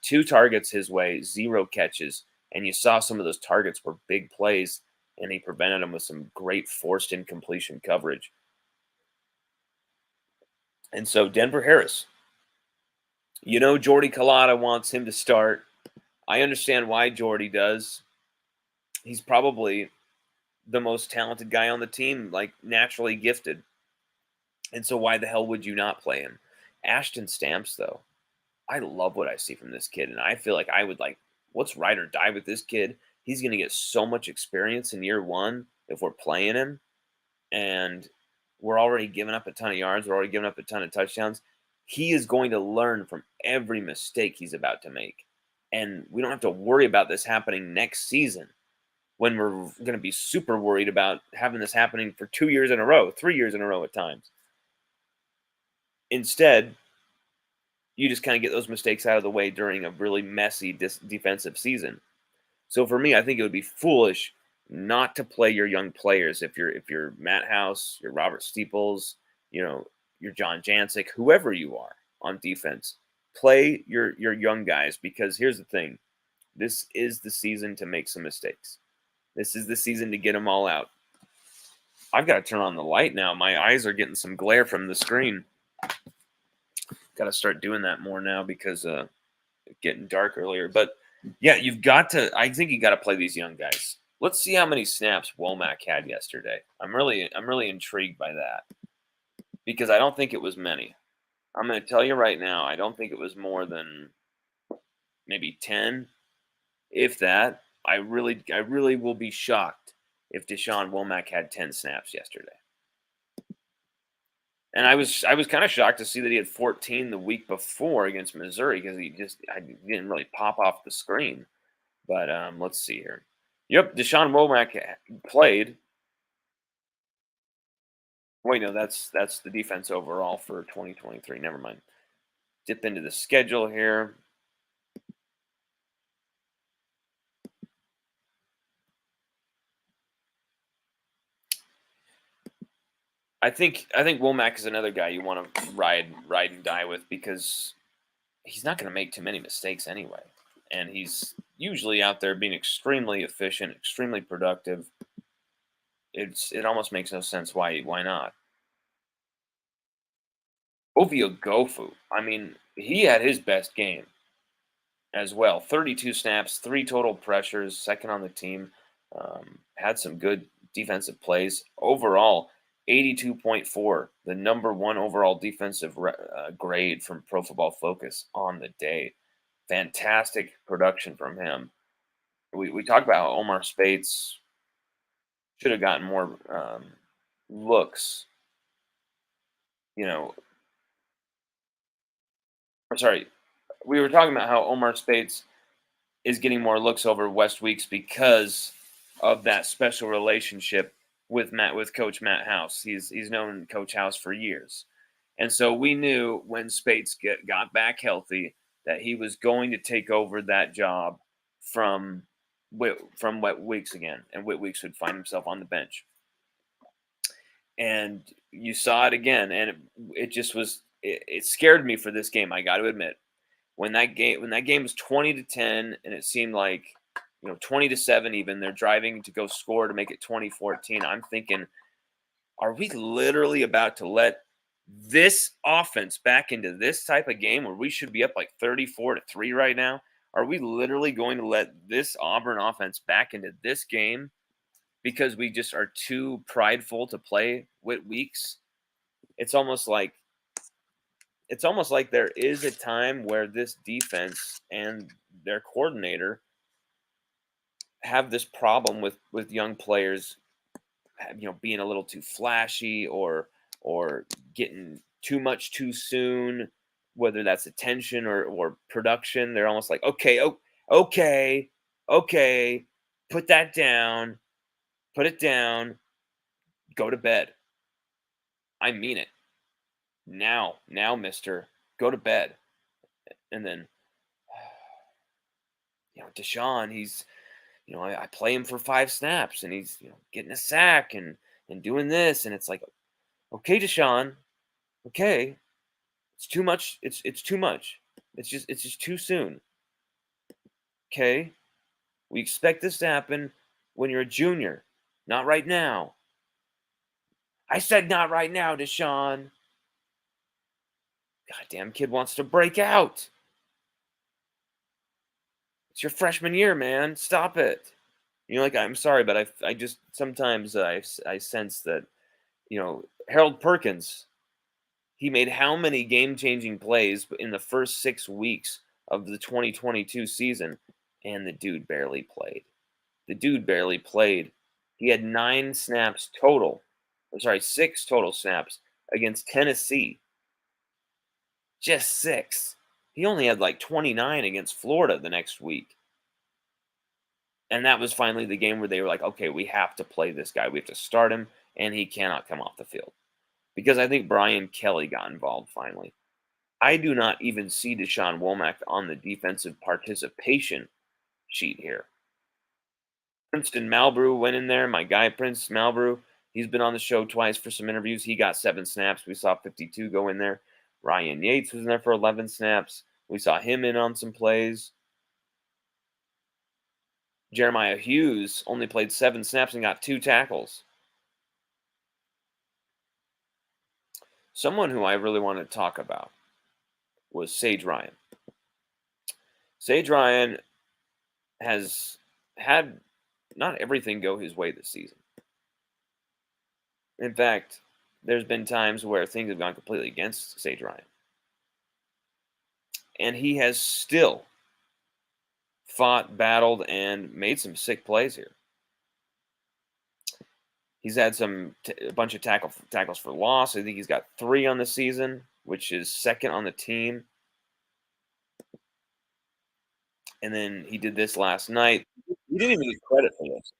2 targets his way, 0 catches. And you saw some of those targets were big plays, and he prevented them with some great forced incompletion coverage. And so Denver Harris, Jordy Culotta wants him to start. I understand why Jordy does. He's probably the most talented guy on the team, naturally gifted. And so why the hell would you not play him? Ashton Stamps, though, I love what I see from this kid. And I feel like I would what's ride or die with this kid. He's going to get so much experience in year 1 if we're playing him. And we're already giving up a ton of yards. We're already giving up a ton of touchdowns. He is going to learn from every mistake he's about to make. And we don't have to worry about this happening next season when we're going to be super worried about having this happening for 2 years in a row, 3 years in a row at times. Instead, you just kind of get those mistakes out of the way during a really messy defensive season. So for me, I think it would be foolish not to play your young players if you're Matt House, you're Robert Steeples, you're John Jancic, whoever you are on defense. Play your young guys, because here's the thing. This is the season to make some mistakes. This is the season to get them all out. I've got to turn on the light now. My eyes are getting some glare from the screen. Got to start doing that more now because it's getting dark earlier. But yeah, you've got to. I think you got to play these young guys. Let's see how many snaps Womack had yesterday. I'm really intrigued by that because I don't think it was many. I'm going to tell you right now, I don't think it was more than maybe 10, if that. I really will be shocked if Deshaun Womack had 10 snaps yesterday. And I was kind of shocked to see that he had 14 the week before against Missouri because I didn't really pop off the screen. But let's see here. Yep, Deshaun Womack played. Wait, no, that's the defense overall for 2023. Never mind. Dip into the schedule here. I think Womack is another guy you want to ride and die with because he's not going to make too many mistakes anyway, and he's usually out there being extremely efficient, extremely productive. It almost makes no sense why not. Ovio Gofu, I mean, he had his best game as well. 32 snaps, 3 total pressures, second on the team. Had some good defensive plays. Overall, 82.4, the number one overall defensive grade from Pro Football Focus on the day. Fantastic production from him. We talked about how Omar Spates should have gotten more looks. You know, or sorry, we were talking about how Omar Spates is getting more looks over West Weeks because of that special relationship with Coach Matt House. He's known Coach House for years, and so we knew when Spates got back healthy that he was going to take over that job from Wet Weeks again, and Wet Weeks would find himself on the bench. And you saw it again, and it just was it scared me for this game. I got to admit, when that game was 20-10, and it seemed like 20-7 even. They're driving to go score to make it 2014. I'm thinking, are we literally about to let this offense back into this type of game where we should be up like 34-3 right now? Are we literally going to let this Auburn offense back into this game because we just are too prideful to play with Weeks? It's almost like there is a time where this defense and their coordinator have this problem with young players, being a little too flashy or getting too much too soon, whether that's attention or production. They're almost like, okay, okay, put that down, put it down, go to bed. I mean it. Now, mister, go to bed. And then, Deshaun, he's, I play him for 5 snaps and he's, getting a sack and doing this. And it's like, okay, Deshaun, okay, it's too much. It's too much. It's just too soon. Okay. We expect this to happen when you're a junior, not right now. I said not right now, Deshaun. Goddamn kid wants to break out. It's your freshman year, man. Stop it. Like, I'm sorry, but I just sometimes I sense that, Harold Perkins, he made how many game-changing plays in the first 6 weeks of the 2022 season, and the dude barely played. He had 9 snaps total. I'm sorry, 6 total snaps against Tennessee. Just 6. He only had like 29 against Florida the next week. And that was finally the game where they were like, okay, we have to play this guy. We have to start him, and he cannot come off the field. Because I think Brian Kelly got involved finally. I do not even see Deshaun Womack on the defensive participation sheet here. Princeton Malbrew went in there. My guy, Prince Malbrew, he's been on the show twice for some interviews. He got 7 snaps. We saw 52 go in there. Ryan Yates was in there for 11 snaps. We saw him in on some plays. Jeremiah Hughes only played 7 snaps and got 2 tackles. Someone who I really want to talk about was Sage Ryan. Sage Ryan has had not everything go his way this season. In fact, there's been times where things have gone completely against Sage Ryan. And he has still fought, battled, and made some sick plays here. He's had a bunch of tackles for loss. I think he's got 3 on the season, which is second on the team. And then he did this last night. He didn't even get credit for this.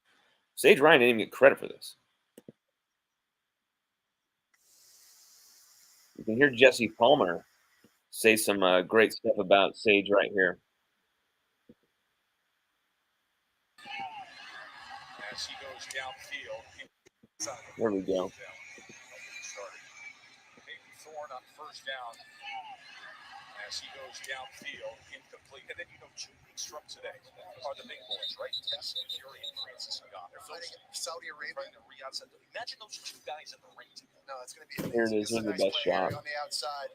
Sage Ryan didn't even get credit for this. You can hear Jesse Palmer say some great stuff about Sage right here. As he goes downfield. There we go. Maybe Thorne on first down. As he goes downfield, incomplete. And then, 2 weeks from today are the big boys, right? Tess and Fury and Francis and God. They're fighting in Saudi Arabia and Riyadh. Imagine those 2 guys in the ring together. No, it's going to be amazing. Here it is. Here's the best shot. On the outside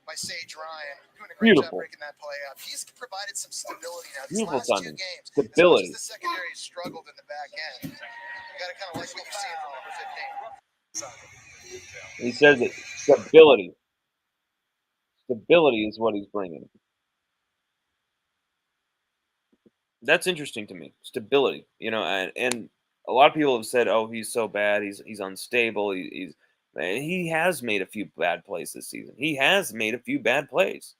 by Sage Ryan, doing a great job breaking that play up. He's provided some stability now. These last 2 games, stability. As much as the secondary has struggled in the back end, you got to kind of like what you've seen from number 15. He says it. Stability. Stability is what he's bringing. That's interesting to me. Stability, and a lot of people have said, "Oh, he's so bad. He's unstable. He has made a few bad plays this season. He has made a few bad plays."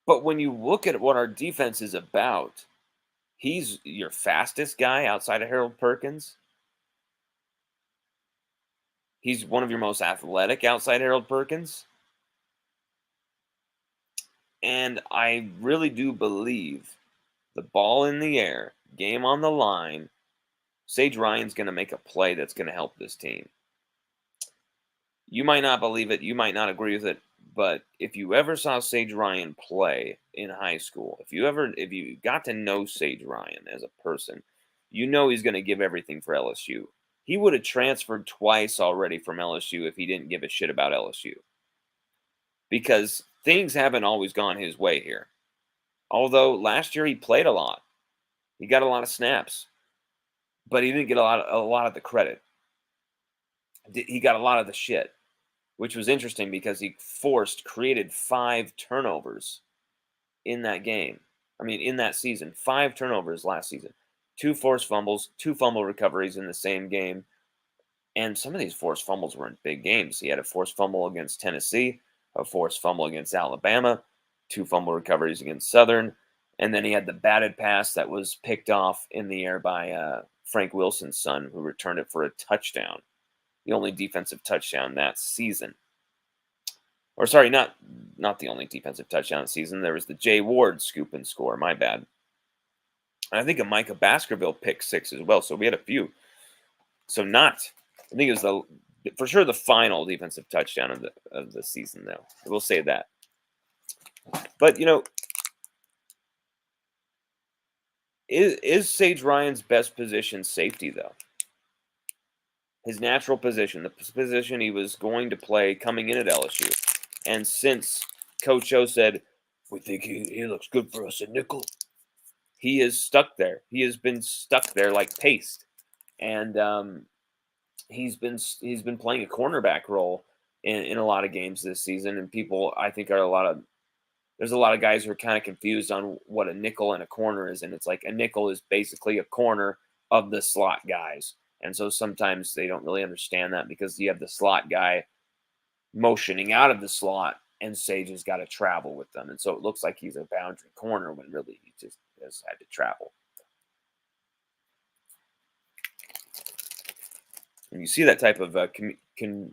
But when you look at what our defense is about, he's your fastest guy outside of Harold Perkins. He's one of your most athletic outside Harold Perkins. And I really do believe the ball in the air, game on the line, Sage Ryan's going to make a play that's going to help this team. You might not believe it. You might not agree with it. But if you ever saw Sage Ryan play in high school, if you got to know Sage Ryan as a person, he's going to give everything for LSU. He would have transferred twice already from LSU if he didn't give a shit about LSU. Because things haven't always gone his way here. Although last year he played a lot. He got a lot of snaps. But he didn't get a lot of the credit. He got a lot of the shit, which was interesting because he created 5 turnovers in that game. In that season. 5 turnovers last season. 2 forced fumbles, 2 fumble recoveries in the same game. And some of these forced fumbles were in big games. He had a forced fumble against Tennessee, a forced fumble against Alabama, 2 fumble recoveries against Southern, and then he had the batted pass that was picked off in the air by Frank Wilson's son, who returned it for a touchdown, the only defensive touchdown that season. Or sorry, not the only defensive touchdown this season. There was the Jay Ward scoop and score. My bad. And I think a Micah Baskerville pick 6 as well. So we had a few. So I think it was for sure the final defensive touchdown of the season, though. We'll say that. But is Sage Ryan's best position safety, though? His natural position, the position he was going to play coming in at LSU. And since Coach O said, we think he looks good for us at nickel, he is stuck there. He has been stuck there like paste. And he's been playing a cornerback role in a lot of games this season. And people, I think, there's a lot of guys who are kind of confused on what a nickel and a corner is. And it's like a nickel is basically a corner of the slot guys. And so sometimes they don't really understand that because you have the slot guy motioning out of the slot and Sage has got to travel with them. And so it looks like he's a boundary corner when really he just has had to travel. And you see that type of kind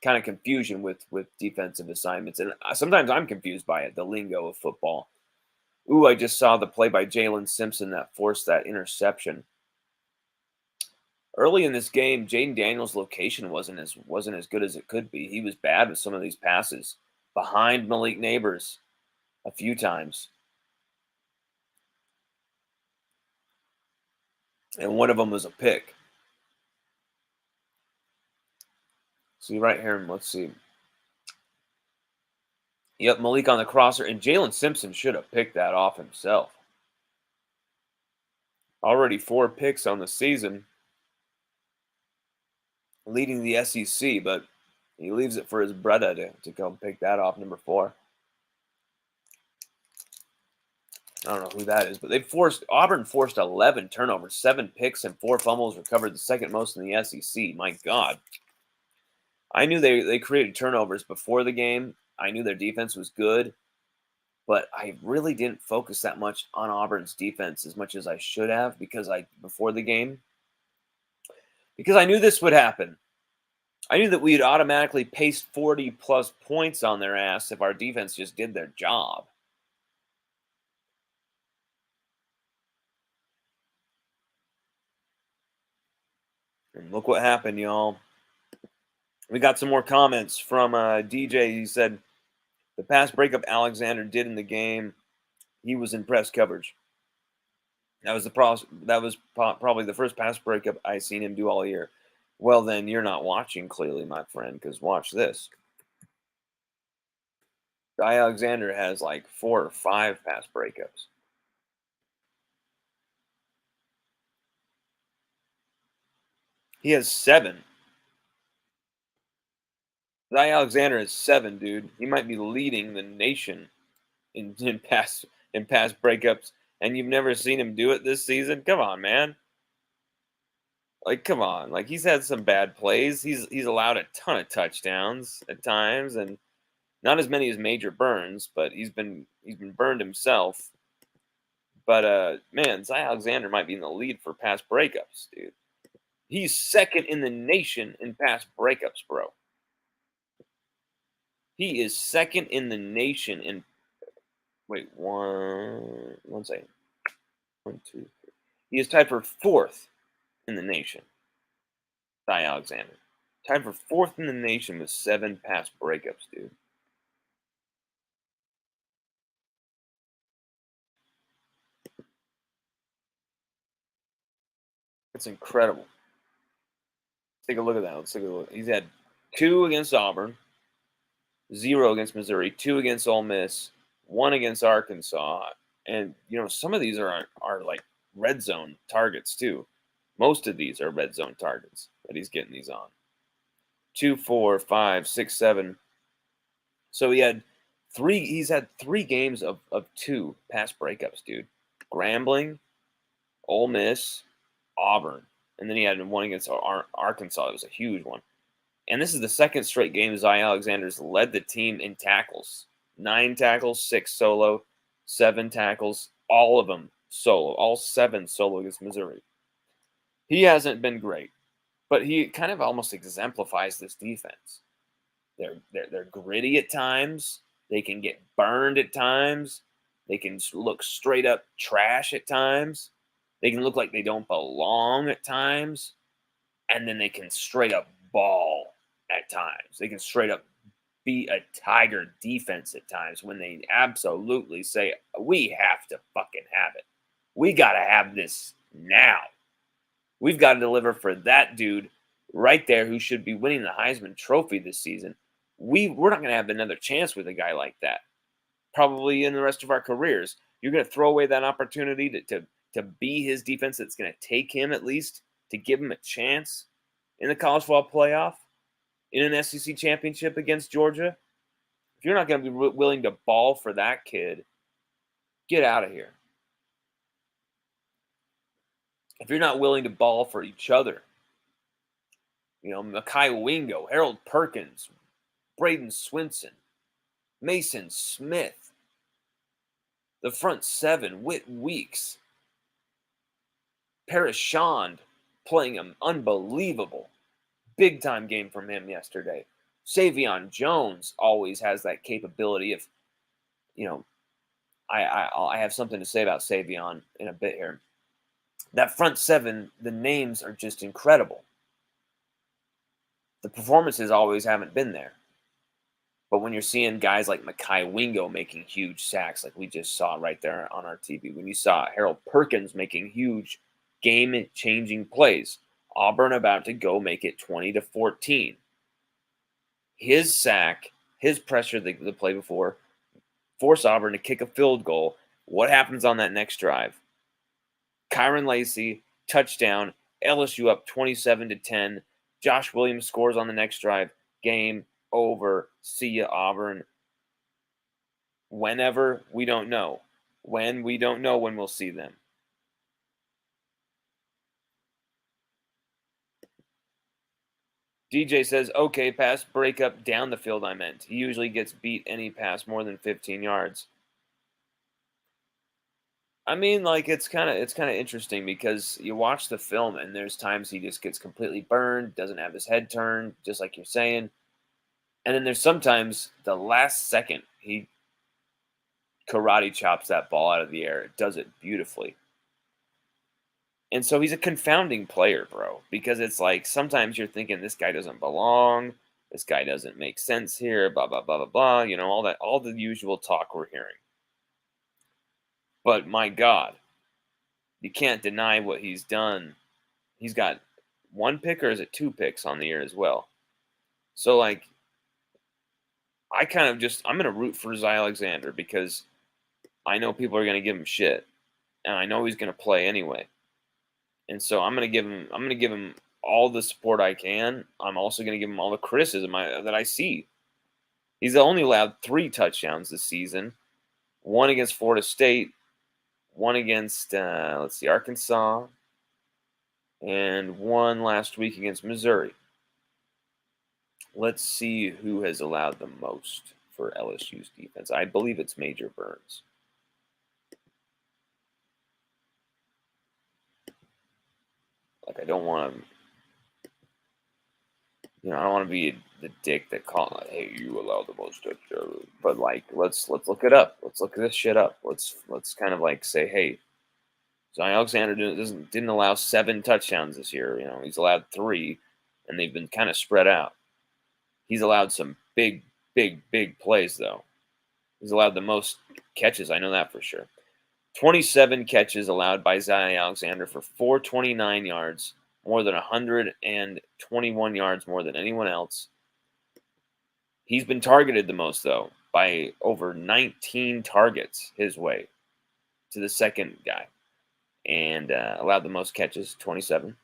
of confusion with defensive assignments. And sometimes I'm confused by it, the lingo of football. Ooh, I just saw the play by Jalen Simpson that forced that interception. Early in this game, Jaden Daniels' location wasn't as good as it could be. He was bad with some of these passes. Behind Malik Neighbors a few times. And one of them was a pick. See right here, let's see. Yep, Malik on the crosser, and Jalen Simpson should have picked that off himself. Already 4 picks on the season, leading the SEC, but he leaves it for his brother to come pick that off, number 4. I don't know who that is, but Auburn forced 11 turnovers, 7 picks, and 4 fumbles, recovered the second most in the SEC. My God. I knew they created turnovers before the game. I knew their defense was good, but I really didn't focus that much on Auburn's defense as much as I should have before the game, because I knew this would happen. I knew that we'd automatically paste 40-plus points on their ass if our defense just did their job. And look what happened, y'all. We got some more comments from DJ. He said, the pass breakup Alexander did in the game, he was in press coverage. That was probably the first pass breakup I seen him do all year. Well, then you're not watching clearly, my friend, because watch this. Guy Alexander has like 4 or 5 pass breakups. He has 7. Guy Alexander has 7, dude. He might be leading the nation in pass breakups, and you've never seen him do it this season? Come on, man. Like, come on. Like, he's had some bad plays. He's allowed a ton of touchdowns at times, and not as many as Major Burns, but he's been burned himself. But man, Zy Alexander might be in the lead for pass breakups, dude. He's second in the nation in pass breakups, bro. He is second in the nation in. Wait, one second. 1, 2, 3. He is tied for 4th in the nation. Zy Alexander tied for 4th in the nation with 7 pass breakups, dude. It's incredible. Take a look at that. Let's take a look. He's had 2 against Auburn, 0 against Missouri, 2 against Ole Miss, 1 against Arkansas, and some of these are like red zone targets too. Most of these are red zone targets that he's getting these on. 2, 4, 5, 6, 7. So he's had 3 games of 2 pass breakups, dude. Grambling, Ole Miss, Auburn. And then he had 1 against Arkansas. It was a huge one. And this is the 2nd straight game Zy Alexander's led the team in tackles. 9 tackles, 6 solo, 7 tackles, all of them solo. All 7 solo against Missouri. He hasn't been great, but he kind of almost exemplifies this defense. They're gritty at times. They can get burned at times. They can look straight up trash at times. They can look like they don't belong at times. And then they can straight up ball at times. They can straight up be a Tiger defense at times when they absolutely say, we have to fucking have it. We got to have this now. We've got to deliver for that dude right there who should be winning the Heisman Trophy this season. We're not going to have another chance with a guy like that. Probably in the rest of our careers. You're going to throw away that opportunity to be his defense that's going to take him at least to give him a chance in the college football playoff, in an SEC championship against Georgia. If you're not going to be willing to ball for that kid, get out of here. If you're not willing to ball for each other, Mekhi Wingo, Harold Perkins, Braden Swinson, Mason Smith, the front 7, Whit Weeks, Paris Shand playing an unbelievable big-time game from him yesterday. Savion Jones always has that capability of, I have something to say about Savion in a bit here. That front 7, the names are just incredible. The performances always haven't been there. But when you're seeing guys like Mekhi Wingo making huge sacks, like we just saw right there on our TV, when you saw Harold Perkins making huge game-changing plays, Auburn about to go make it 20-14. His sack, his pressure the play before, force Auburn to kick a field goal. What happens on that next drive? Kyron Lacey, touchdown, LSU up 27-10. Josh Williams scores on the next drive. Game over. See ya, Auburn. Whenever, we don't know. When, we don't know when we'll see them. DJ says, okay, pass breakup down the field, I meant. He usually gets beat any pass more than 15 yards. I mean, like, it's kind of interesting because you watch the film and there's times he just gets completely burned, doesn't have his head turned, just like you're saying. And then there's sometimes the last second he karate chops that ball out of the air. It does it beautifully. And so he's a confounding player, bro, because it's like sometimes you're thinking this guy doesn't belong, this guy doesn't make sense here, blah blah blah blah blah, you know, all the usual talk we're hearing. But my God, you can't deny what he's done. He's got 1 pick, or is it 2 picks on the year as well? So like I'm gonna root for Zy Alexander because I know people are gonna give him shit. And I know he's gonna play anyway. And so I'm gonna give him all the support I can. I'm also gonna give him all the criticism that I see. He's only allowed 3 touchdowns this season. 1 against Florida State, 1 against Arkansas, and 1 last week against Missouri. Let's see who has allowed the most for LSU's defense. I believe it's Major Burns. Like, I don't want to be the dick that call like, hey, you allow the most touchdowns. But like, let's look it up. Let's look this shit up. Let's kind of like say, hey, Zion Alexander didn't allow 7 touchdowns this year. You know, he's allowed 3, and they've been kind of spread out. He's allowed some big plays though. He's allowed the most catches. I know that for sure. 27 catches allowed by Zion Alexander for 429 yards, more than 121 yards more than anyone else. He's been targeted the most, though, by over 19 targets his way to the second guy, and allowed the most catches, 27.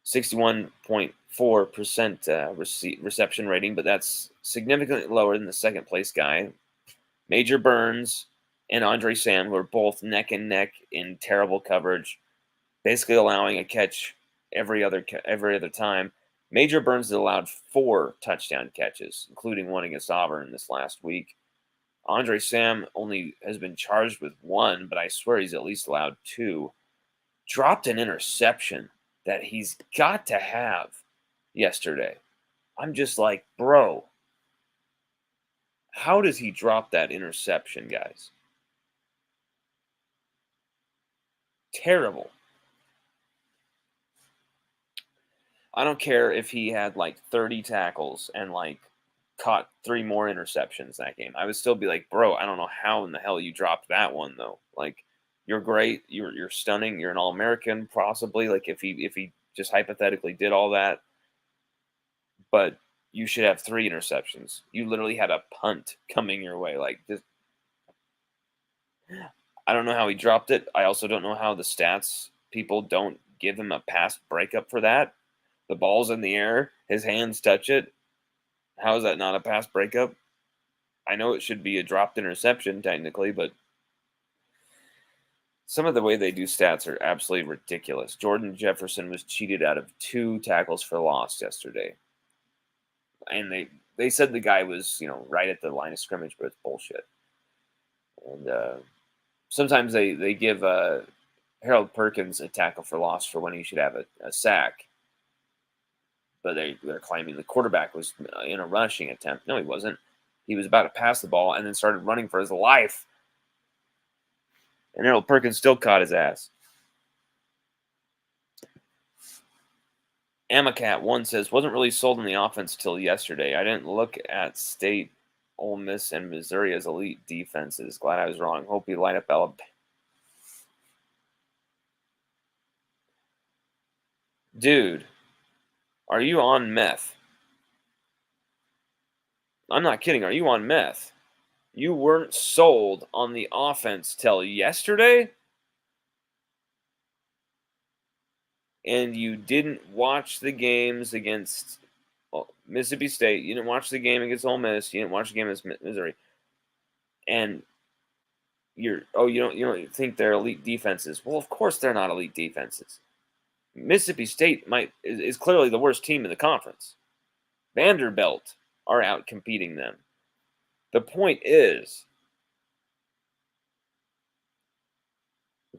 61.4% reception rating, but that's significantly lower than the second place guy. Major Burns and Andre Sam, who are both neck and neck in terrible coverage, basically allowing a catch every other time. Major Burns has allowed 4 touchdown catches, including 1 against Auburn this last week. Andre Sam only has been charged with 1, but I swear he's at least allowed 2. Dropped an interception that he's got to have yesterday. I'm just like, bro, how does he drop that interception, guys? Terrible. I don't care if he had like 30 tackles and like caught 3 more interceptions that game. I would still be like, bro, I don't know how in the hell you dropped that one though. Like, you're great, you're stunning, you're an All-American possibly. Like if he just hypothetically did all that, but you should have 3 interceptions. You literally had a punt coming your way. Like this, I don't know how he dropped it. I also don't know how the stats people don't give him a pass breakup for that. The ball's in the air, his hands touch it. How is that not a pass breakup? I know it should be a dropped interception technically, but some of the way they do stats are absolutely ridiculous. Jordan Jefferson was cheated out of 2 tackles for loss yesterday. And they said the guy was, right at the line of scrimmage, but it's bullshit. And sometimes they give Harold Perkins a tackle for loss for when he should have a sack. But they're claiming the quarterback was in a rushing attempt. No, he wasn't. He was about to pass the ball and then started running for his life. And Harold Perkins still caught his ass. Amacat1 says, wasn't really sold on the offense till yesterday. I didn't look at State, Ole Miss, and Missouri as elite defenses. Glad I was wrong. Hope you light up Alabama. Dude, are you on meth? I'm not kidding. Are you on meth? You weren't sold on the offense till yesterday, and you didn't watch the games against Mississippi State. You didn't watch the game against Ole Miss. You didn't watch the game against Missouri. And you don't think they're elite defenses. Well, of course they're not elite defenses. Mississippi State is clearly the worst team in the conference. Vanderbilt are out competing them. The point is,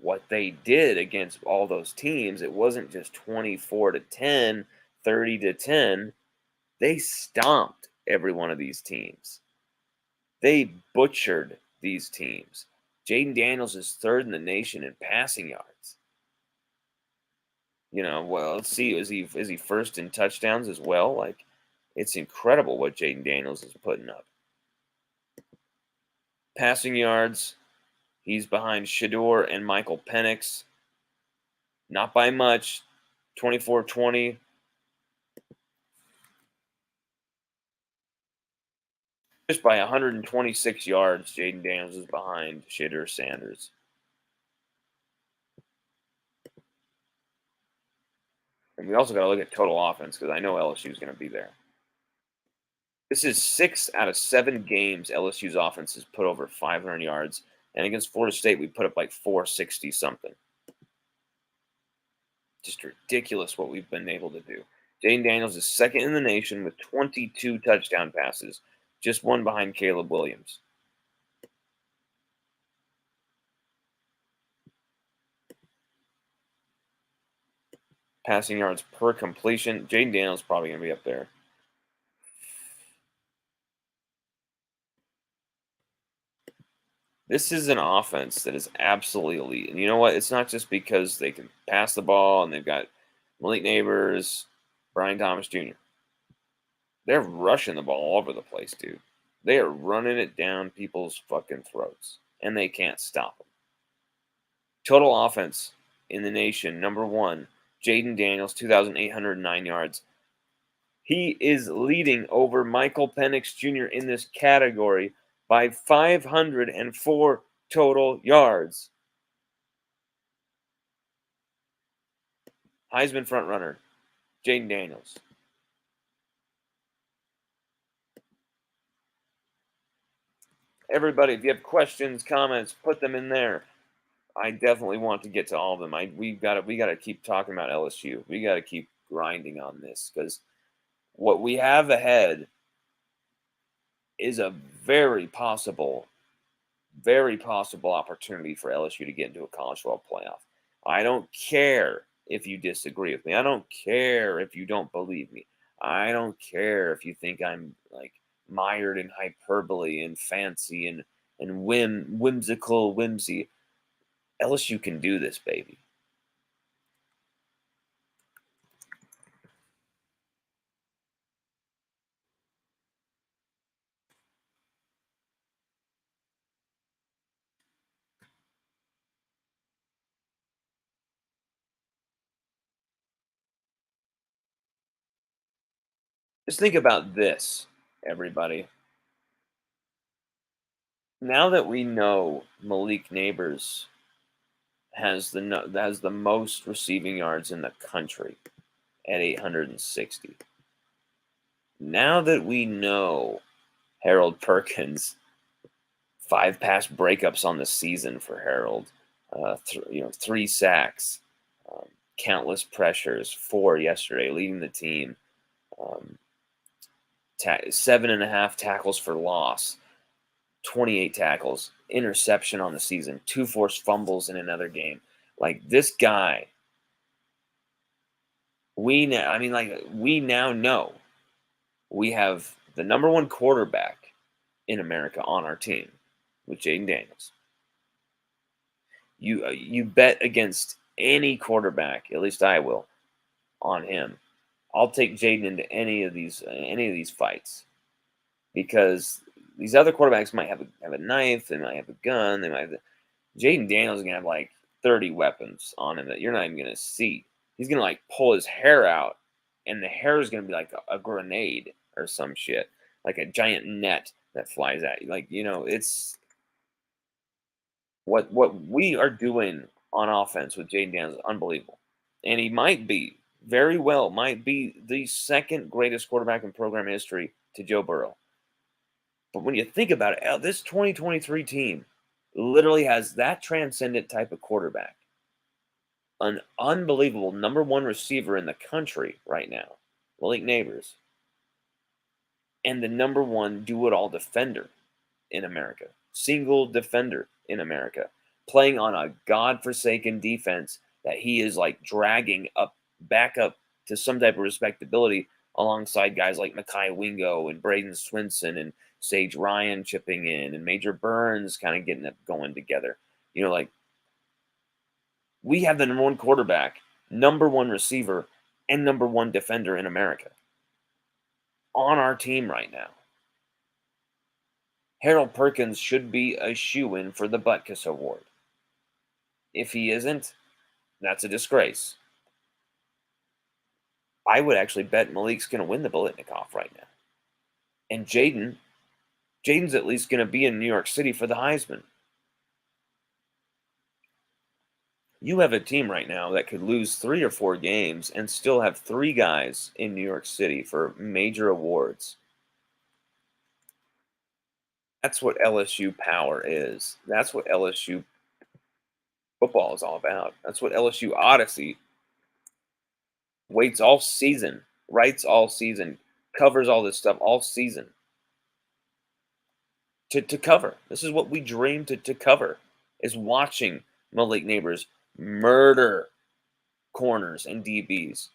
what they did against all those teams, it wasn't just 24-10, 30-10. They stomped every one of these teams. They butchered these teams. Jaden Daniels is third in the nation in passing yards. Well, let's see. Is he first in touchdowns as well? Like, it's incredible what Jaden Daniels is putting up. Passing yards, he's behind Shador and Michael Penix. Not by much, 24-20. Just by 126 yards, Jaden Daniels is behind Shador Sanders. And we also got to look at total offense because I know LSU is going to be there. This is 6 out of 7 games LSU's offense has put over 500 yards. And against Florida State, we put up like 460 something. Just ridiculous what we've been able to do. Jaden Daniels is second in the nation with 22 touchdown passes, just one behind Caleb Williams. Passing yards per completion, Jaden Daniels is probably going to be up there. This is an offense that is absolutely elite. And you know what? It's not just because they can pass the ball and they've got Malik Neighbors, Brian Thomas Jr. They're rushing the ball all over the place, dude. They are running it down people's fucking throats, and they can't stop them. Total offense in the nation, number 1, Jaden Daniels, 2,809 yards. He is leading over Michael Penix Jr. in this category by 504 total yards. Heisman frontrunner, Jaden Daniels. Everybody, if you have questions, comments, put them in there. I definitely want to get to all of them. We got to keep talking about LSU. We got to keep grinding on this because what we have ahead is a very possible opportunity for LSU to get into a college football playoff. I don't care if you disagree with me. I don't care if you don't believe me. I don't care if you think I'm like mired in hyperbole and fancy and whimsical whimsy. LSU can do this, baby. Just think about this, everybody. Now that we know Malik Neighbors has the most receiving yards in the country at 860. Now that we know Harold Perkins, 5 pass breakups on the season for Harold, 3 sacks, countless pressures, 4 yesterday, leading the team, 7.5 tackles for loss, 28 tackles, interception on the season, 2 forced fumbles in another game. Like, this guy, we now know we have the number 1 quarterback in America on our team with Jaden Daniels. You bet against any quarterback, at least I will, on him. I'll take Jaden into any of these fights because these other quarterbacks might have a knife, they might have a gun, Jaden Daniels is gonna have like 30 weapons on him that you're not even gonna see. He's gonna like pull his hair out, and the hair is gonna be like a grenade or some shit, like a giant net that flies at you. Like, it's what we are doing on offense with Jaden Daniels is unbelievable. And he might be, very well, might be the second greatest quarterback in program history to Joe Burrow. But when you think about it, this 2023 team literally has that transcendent type of quarterback. An unbelievable number one receiver in the country right now, Malik Neighbors, and the number one do-it-all defender in America, single defender in America, playing on a godforsaken defense that he is like dragging back up to some type of respectability alongside guys like Mekhi Wingo and Braden Swinson and Sage Ryan chipping in and Major Burns kind of getting it going together. Like, we have the number one quarterback, number one receiver, and number one defender in America on our team right now. Harold Perkins should be a shoo-in for the Butkus Award. If he isn't, that's a disgrace. I would actually bet Malik's going to win the Biletnikoff right now. And Jaden's at least going to be in New York City for the Heisman. You have a team right now that could lose 3 or 4 games and still have 3 guys in New York City for major awards. That's what LSU power is. That's what LSU football is all about. That's what LSU Odyssey waits all season, writes all season, covers all this stuff all season to cover. This is what we dream to cover, is watching Malik Neighbors murder corners and DBs,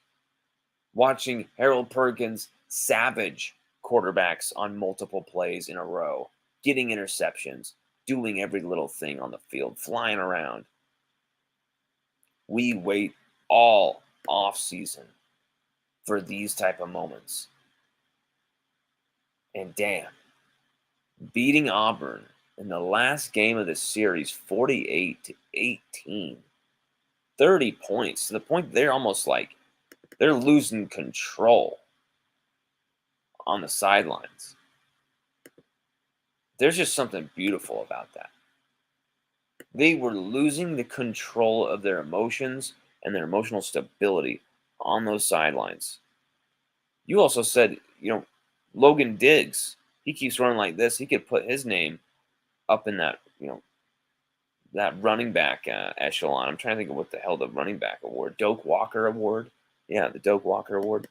watching Harold Perkins savage quarterbacks on multiple plays in a row, getting interceptions, doing every little thing on the field, flying around. We wait all off season for these type of moments. And damn, beating Auburn in the last game of the series 48-18, 30 points, to the point they're almost like they're losing control on the sidelines. There's just something beautiful about that. They were losing the control of their emotions and their emotional stability on those sidelines. You also said, Logan Diggs, he keeps running like this. He could put his name up in that, that running back echelon. I'm trying to think of what the hell the running back award, Doak Walker Award. Yeah, the Doak Walker Award.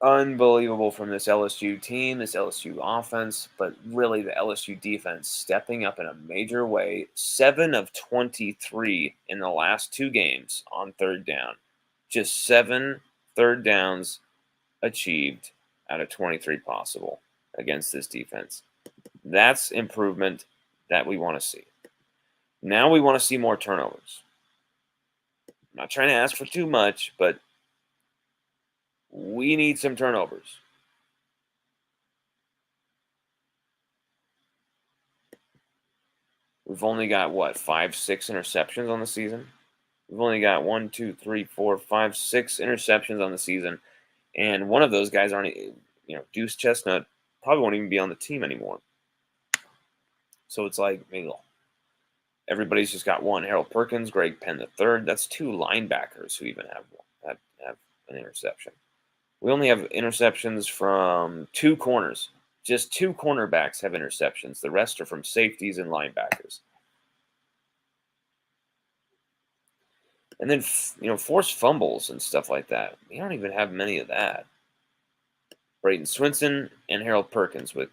Unbelievable from this LSU team, this LSU offense, but really the LSU defense stepping up in a major way. 7 of 23 in the last 2 games on third down. Just 7 third downs achieved out of 23 possible against this defense. That's improvement that we want to see. Now we want to see more turnovers. I'm not trying to ask for too much, but we need some turnovers. We've only got, 5, 6 interceptions on the season? We've only got 1, 2, 3, 4, 5, 6 interceptions on the season. And one of those guys aren't, Deuce Chestnut probably won't even be on the team anymore. So it's like, everybody's just got one. Harold Perkins, Greg Penn III. That's 2 linebackers who even have an interception. We only have interceptions from 2 corners. Just 2 cornerbacks have interceptions. The rest are from safeties and linebackers. And then, forced fumbles and stuff like that. We don't even have many of that. Braden Swinson and Harold Perkins with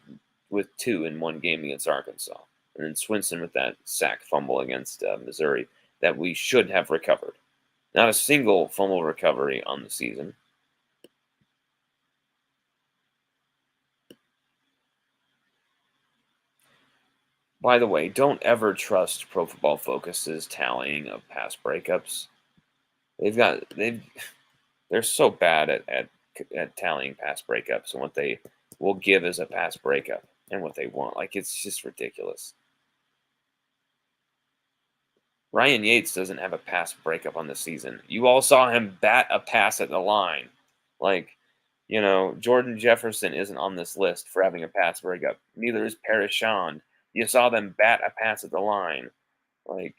2 in one game against Arkansas. And then Swinson with that sack fumble against Missouri that we should have recovered. Not a single fumble recovery on the season. By the way, don't ever trust Pro Football Focus's tallying of pass breakups. They're so bad at tallying pass breakups and what they will give as a pass breakup and what they want. Like, it's just ridiculous. Ryan Yates doesn't have a pass breakup on the season. You all saw him bat a pass at the line. Like, You know, Jordan Jefferson isn't on this list for having a pass breakup. Neither is Parishon. You saw them bat a pass at the line. Like,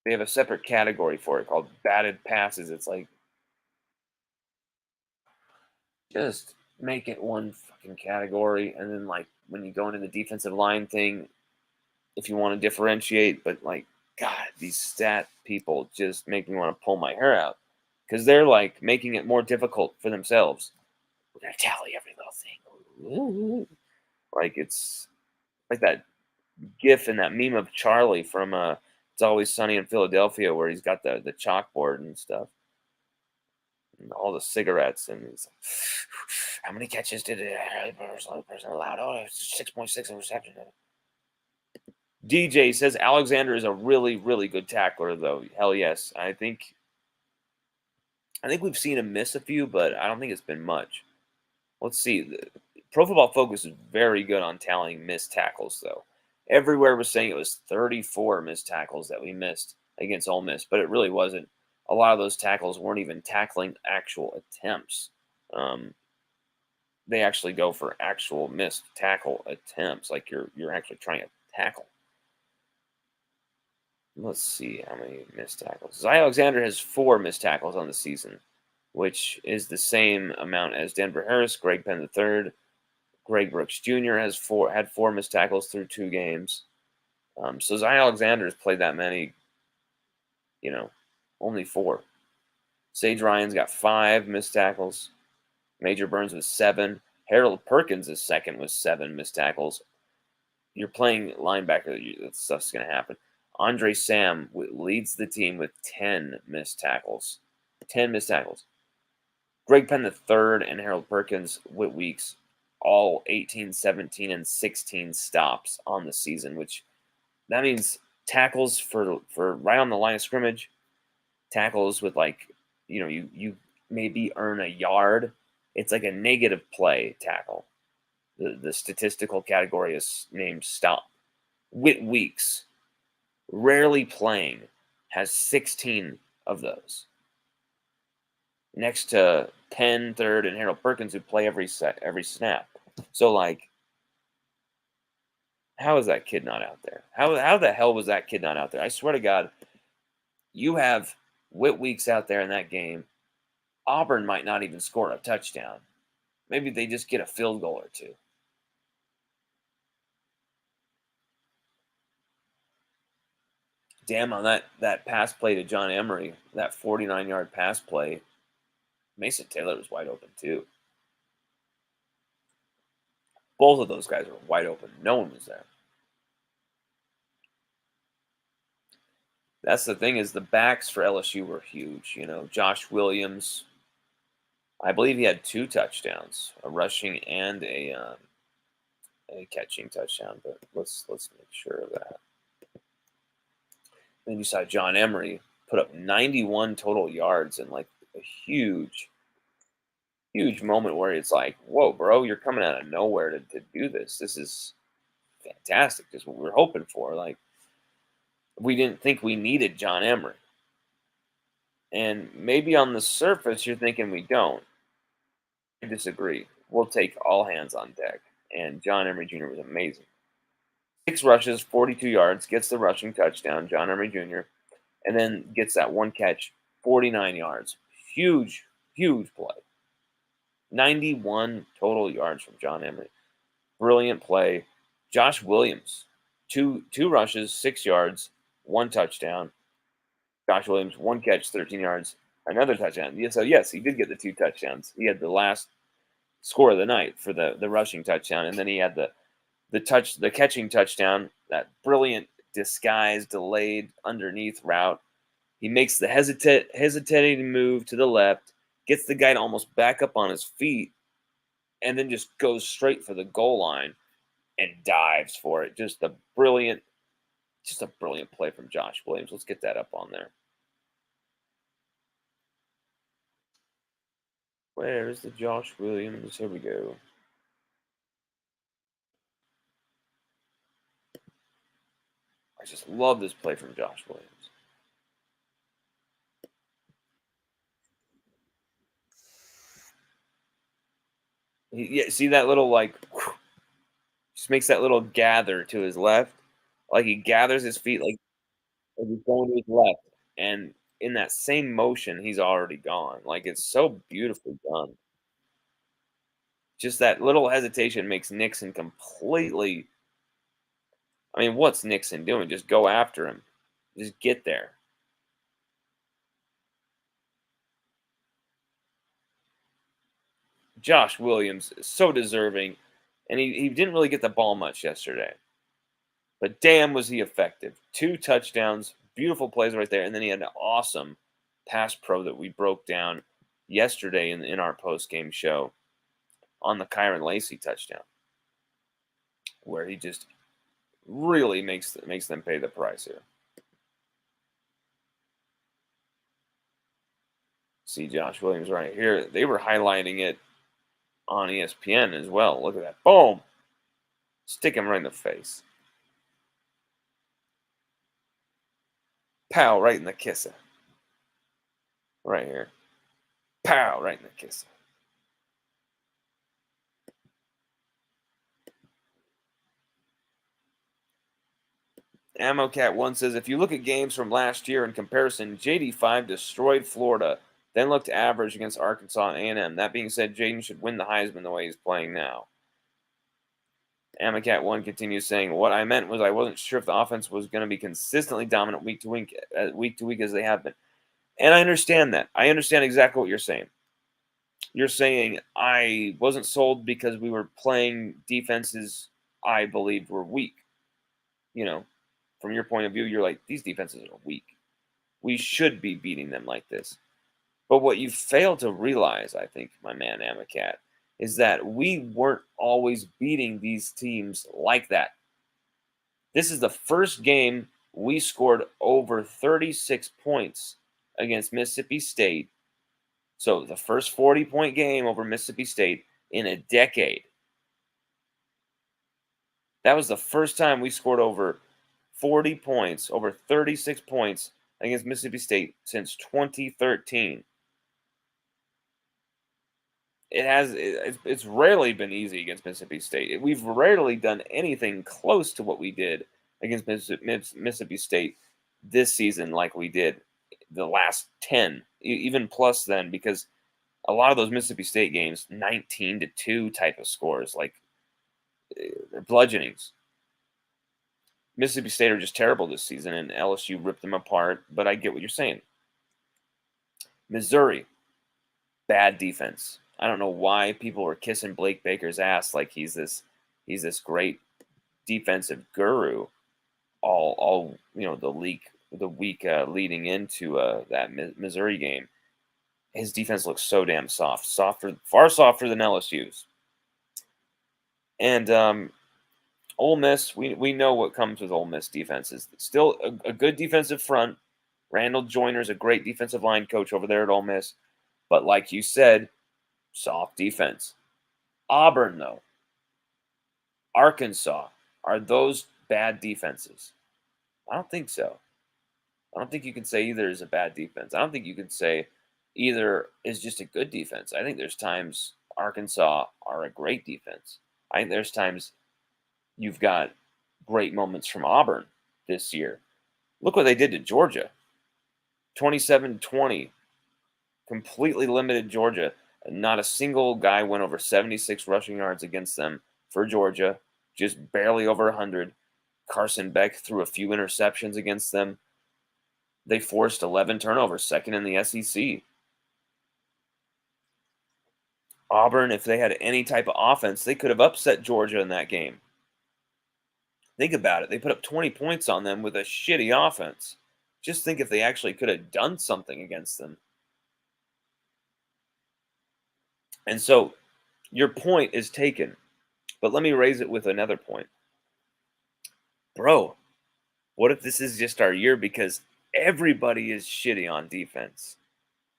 they have a separate category for it called batted passes. It's like, just make it one fucking category. And then, like, when you go into the defensive line thing, if you want to differentiate, but like, God, these stat people just make me want to pull my hair out because they're like making it more difficult for themselves. We're gonna tally every little thing. Ooh. Like it's like that GIF and that meme of Charlie from It's Always Sunny in Philadelphia, where he's got the chalkboard and stuff, and all the cigarettes, and he's like, "How many catches did a person allowed? Oh, 6.6 reception." DJ says Alexander is a really, really good tackler, though. Hell yes, I think we've seen him miss a few, but I don't think it's been much. Let's see. Pro Football Focus is very good on tallying missed tackles, though. Everywhere was saying it was 34 missed tackles that we missed against Ole Miss, but it really wasn't. A lot of those tackles weren't even tackling actual attempts. They actually go for actual missed tackle attempts, like you're actually trying to tackle. Let's see how many missed tackles. Zy Alexander has 4 missed tackles on the season, which is the same amount as Denver Harris, Greg Penn III. Greg Brooks Jr. had 4 missed tackles through 2 games. So Zy Alexander has played that many, only 4. Sage Ryan's got 5 missed tackles. Major Burns with 7. Harold Perkins is second with 7 missed tackles. You're playing linebacker, that stuff's going to happen. Andre Sam leads the team with 10 missed tackles. 10 missed tackles. Greg Penn III and Harold Perkins with weeks, all 18, 17, and 16 stops on the season, which that means tackles for right on the line of scrimmage, tackles with you maybe earn a yard. It's like a negative play tackle. The statistical category is named stop. Whit Weeks, rarely playing, has 16 of those. Next to Penn third and Harold Perkins, who play every snap. So like, how is that kid not out there? How the hell was that kid not out there? I swear to God, you have Whit Weeks out there in that game. Auburn might not even score a touchdown. Maybe they just get a field goal or 2. Damn, on that pass play to John Emery, that 49-yard pass play, Mason Taylor was wide open too. Both of those guys were wide open. No one was there. That's the thing, is the backs for LSU were huge. Josh Williams, I believe he had 2 touchdowns, a rushing and a catching touchdown. But let's make sure of that. Then you saw John Emery put up 91 total yards and like a huge moment where it's like, whoa, bro, you're coming out of nowhere to do this. This is fantastic. This is what we were hoping for. Like, we didn't think we needed John Emery. And maybe on the surface, you're thinking we don't. I disagree. We'll take all hands on deck. And John Emery Jr. was amazing. 6 rushes, 42 yards, gets the rushing touchdown, John Emery Jr., and then gets that 1 catch, 49 yards. Huge play. 91 total yards from John Emery. Brilliant play. Josh Williams, two rushes, 6 yards, 1 touchdown. Josh Williams, 1 catch, 13 yards, another touchdown. Yeah, so yes, he did get the 2 touchdowns. He had the last score of the night for the rushing touchdown, and then he had the catching touchdown, that brilliant disguise delayed underneath route. He makes the hesitating move to the left, gets the guy to almost back up on his feet, and then just goes straight for the goal line and dives for it. Just a brilliant play from Josh Williams. Let's get that up on there. Where's the Josh Williams? Here we go. I just love this play from Josh Williams. Yeah, see that little like, just makes that little gather to his left, like he gathers his feet like he's going to his left, and in that same motion, he's already gone. Like it's so beautifully done. Just that little hesitation makes Nixon completely. I mean, what's Nixon doing? Just go after him. Just get there. Josh Williams is so deserving, and he didn't really get the ball much yesterday. But damn, was he effective. 2 touchdowns, beautiful plays right there. And then he had an awesome pass pro that we broke down yesterday in our post-game show on the Kyron Lacey touchdown, where he just really makes them pay the price here. See Josh Williams right here. They were highlighting it on ESPN as well. Look at that. Boom. Stick him right in the face. Pow, right in the kisser. Right here. Pow, right in the kisser. AmmoCat1 says, if you look at games from last year in comparison, JD5 destroyed Florida, then looked average against Arkansas and A&M. That being said, Jaden should win the Heisman the way he's playing now. AmmoCat1 continues saying, what I meant was I wasn't sure if the offense was going to be consistently dominant week to week as they have been. And I understand that. I understand exactly what you're saying. You're saying I wasn't sold because we were playing defenses I believed were weak. You know, from your point of view, you're like, these defenses are weak. We should be beating them like this. But what you fail to realize, I think, my man Amacat, is that we weren't always beating these teams like that. This is the first game we scored over 36 points against Mississippi State. So the first 40-point game over Mississippi State in a decade. That was the first time we scored over 40 points, over 36 points against Mississippi State since 2013. It's rarely been easy against Mississippi State. We've rarely done anything close to what we did against Mississippi State this season like we did the last 10, even plus then, because a lot of those Mississippi State games, 19-2 type of scores, like they're bludgeonings. Mississippi State are just terrible this season, and LSU ripped them apart, but I get what you're saying. Missouri, bad defense. I don't know why people were kissing Blake Baker's ass like he's this great defensive guru. All the week leading into that Missouri game, his defense looks so damn soft, far softer than LSU's. And Ole Miss, we know what comes with Ole Miss defenses. Still a good defensive front. Randall Joyner's a great defensive line coach over there at Ole Miss, but like you said, soft defense. Auburn, though. Arkansas. Are those bad defenses? I don't think so. I don't think you can say either is a bad defense. I don't think you can say either is just a good defense. I think there's times Arkansas are a great defense. I think there's times you've got great moments from Auburn this year. Look what they did to Georgia. 27-20. Completely limited Georgia. Not a single guy went over 76 rushing yards against them for Georgia. Just barely over 100. Carson Beck threw a few interceptions against them. They forced 11 turnovers, second in the SEC. Auburn, if they had any type of offense, they could have upset Georgia in that game. Think about it. They put up 20 points on them with a shitty offense. Just think if they actually could have done something against them. And so your point is taken. But let me raise it with another point. Bro, what if this is just our year because everybody is shitty on defense?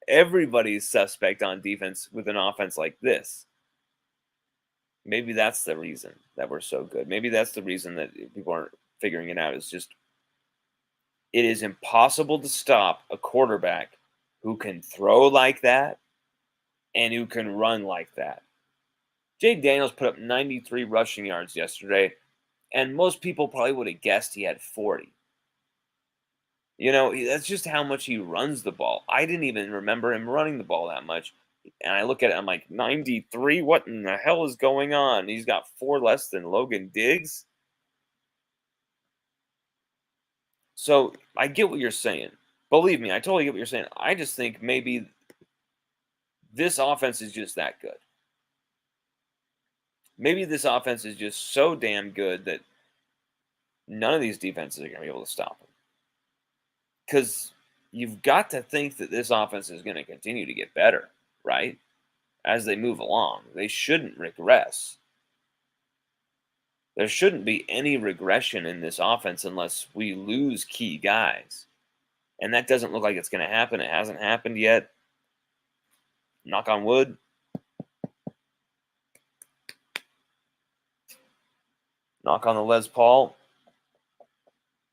Everybody is suspect on defense with an offense like this. Maybe that's the reason that we're so good. Maybe that's the reason that people aren't figuring it out. It's just, it is impossible to stop a quarterback who can throw like that and who can run like that. Jaden Daniels put up 93 rushing yards yesterday, and most people probably would have guessed he had 40. You know, that's just how much he runs the ball. I didn't even remember him running the ball that much. And I look at it, I'm like, 93? What in the hell is going on? He's got 4 less than Logan Diggs. So I get what you're saying. Believe me, I totally get what you're saying. I just think maybe this offense is just that good. Maybe this offense is just so damn good that none of these defenses are going to be able to stop them. Because you've got to think that this offense is going to continue to get better, right? As they move along. They shouldn't regress. There shouldn't be any regression in this offense unless we lose key guys. And that doesn't look like it's going to happen. It hasn't happened yet. Knock on wood. Knock on the Les Paul.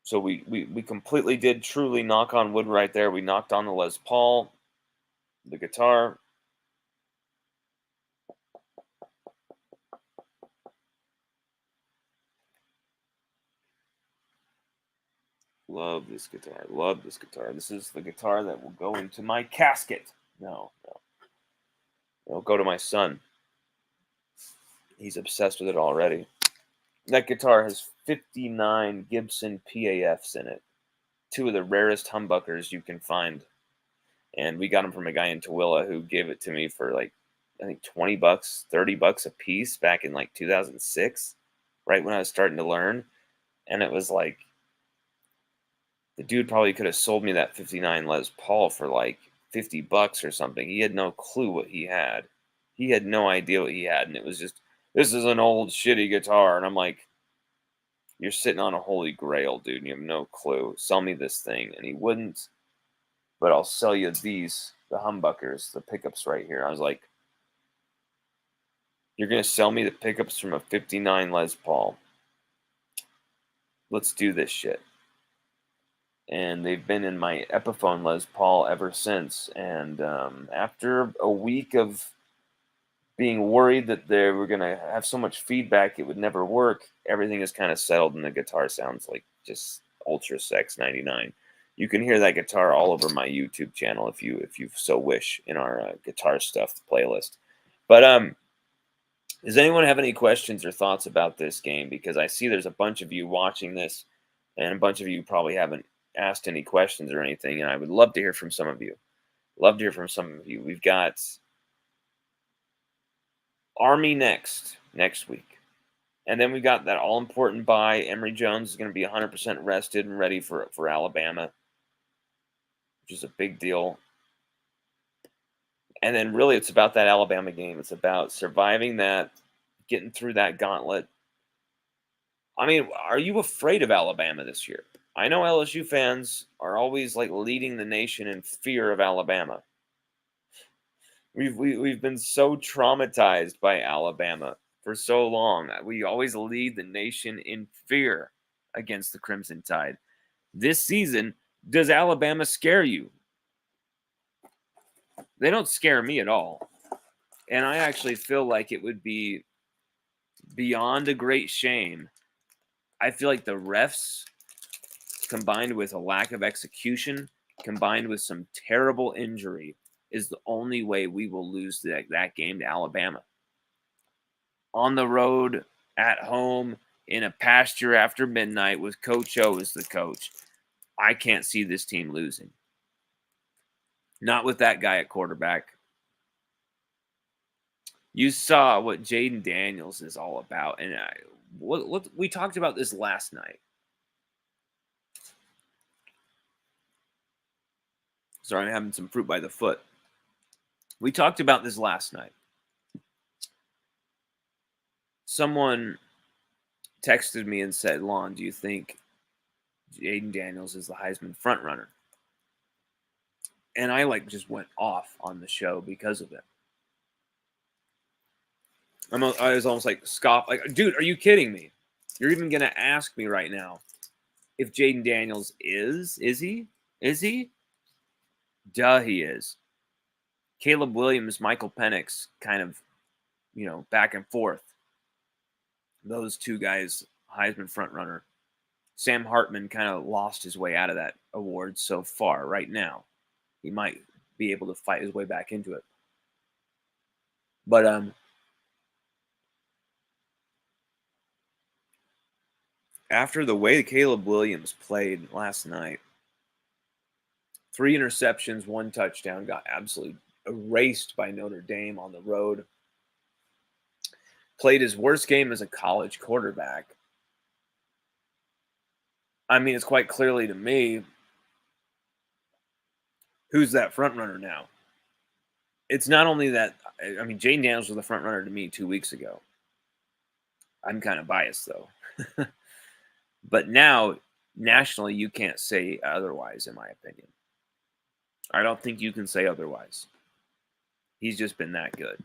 So we completely did truly knock on wood right there. We knocked on the Les Paul, the guitar. Love this guitar. Love this guitar. This is the guitar that will go into my casket. No. It'll go to my son. He's obsessed with it already. That guitar has 59 Gibson PAFs in it. 2 of the rarest humbuckers you can find. And we got them from a guy in Tooele who gave it to me for like, I think $20, $30 a piece back in like 2006, right when I was starting to learn. And it was like, the dude probably could have sold me that 59 Les Paul for like $50 or something. He had no clue what he had. He had no idea what he had. And it was just, this is an old shitty guitar. And I'm like, you're sitting on a holy grail, dude. And you have no clue. Sell me this thing. And he wouldn't. But I'll sell you these, the humbuckers, the pickups right here. I was like, you're going to sell me the pickups from a 59 Les Paul. Let's do this shit. And they've been in my Epiphone Les Paul ever since. And after a week of being worried that they were going to have so much feedback it would never work, everything is kind of settled and the guitar sounds like just Ultra Sex 99. You can hear that guitar all over my YouTube channel if you so wish in our guitar stuff playlist. But does anyone have any questions or thoughts about this game? Because I see there's a bunch of you watching this, and a bunch of you probably haven't asked any questions or anything, and I would love to hear from some of you. Love to hear from some of you. We've got Army next week. And then we got that all-important bye. Emory Jones is going to be 100% rested and ready for Alabama, which is a big deal. And then really it's about that Alabama game. It's about surviving that, getting through that gauntlet. I mean, are you afraid of Alabama this year? I know LSU fans are always like leading the nation in fear of Alabama. We've been so traumatized by Alabama for so long. We always lead the nation in fear against the Crimson Tide. This season, does Alabama scare you? They don't scare me at all. And I actually feel like it would be beyond a great shame. I feel like the refs, combined with a lack of execution, combined with some terrible injury, is the only way we will lose that game to Alabama. On the road, at home, in a pasture after midnight with Coach O as the coach. I can't see this team losing. Not with that guy at quarterback. You saw what Jaden Daniels is all about. And we talked about this last night. Sorry, I'm having some fruit by the foot. We talked about this last night. Someone texted me and said, Lon, do you think Jaden Daniels is the Heisman frontrunner? And I just went off on the show because of it. I was almost like scoff. Like, dude, are you kidding me? You're even going to ask me right now if Jaden Daniels is? Is he? Is he? Duh, he is. Caleb Williams, Michael Penix kind of back and forth. Those two guys, Heisman front runner. Sam Hartman kind of lost his way out of that award so far right now. He might be able to fight his way back into it. But after the way Caleb Williams played last night, 3 interceptions, 1 touchdown, got absolutely erased by Notre Dame on the road. Played his worst game as a college quarterback. I mean, it's quite clearly to me, who's that front runner now? It's not only that, I mean, Jane Daniels was the front runner to me 2 weeks ago. I'm kind of biased, though. But now, nationally, you can't say otherwise, in my opinion. I don't think you can say otherwise. He's just been that good.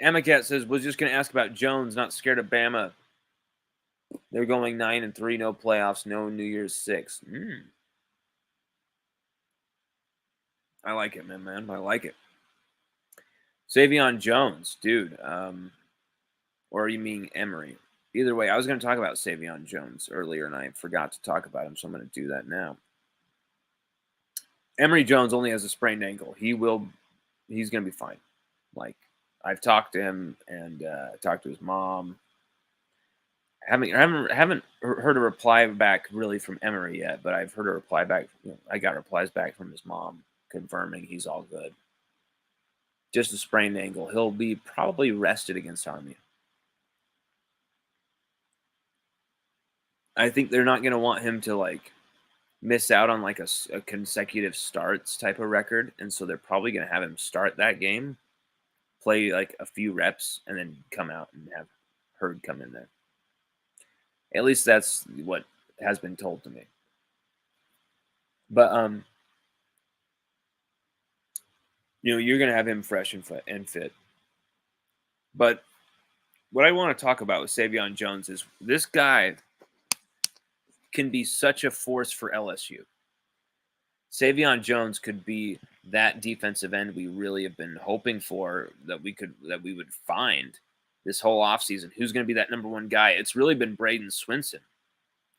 Amacat says, was just going to ask about Jones, not scared of Bama. They're going 9-3, no playoffs, no New Year's 6. I like it, man. I like it. Savion Jones, dude. Or you mean Emory? Either way, I was going to talk about Savion Jones earlier, and I forgot to talk about him, so I'm going to do that now. Emory Jones only has a sprained ankle. He's going to be fine. Like, I've talked to him and talked to his mom. I haven't heard a reply back really from Emory yet, but I've heard a reply back. I got replies back from his mom confirming he's all good. Just a sprained ankle. He'll be probably rested against Army. I think they're not going to want him to miss out on a consecutive starts type of record, and so they're probably going to have him start that game, play a few reps, and then come out and have Hurd come in there. At least that's what has been told to me. But you're going to have him fresh and fit. But what I want to talk about with Savion Jones is this guy can be such a force for LSU. Savion Jones could be that defensive end we really have been hoping for, that we would find this whole offseason. Who's going to be that number 1 guy? It's really been Braden Swinson.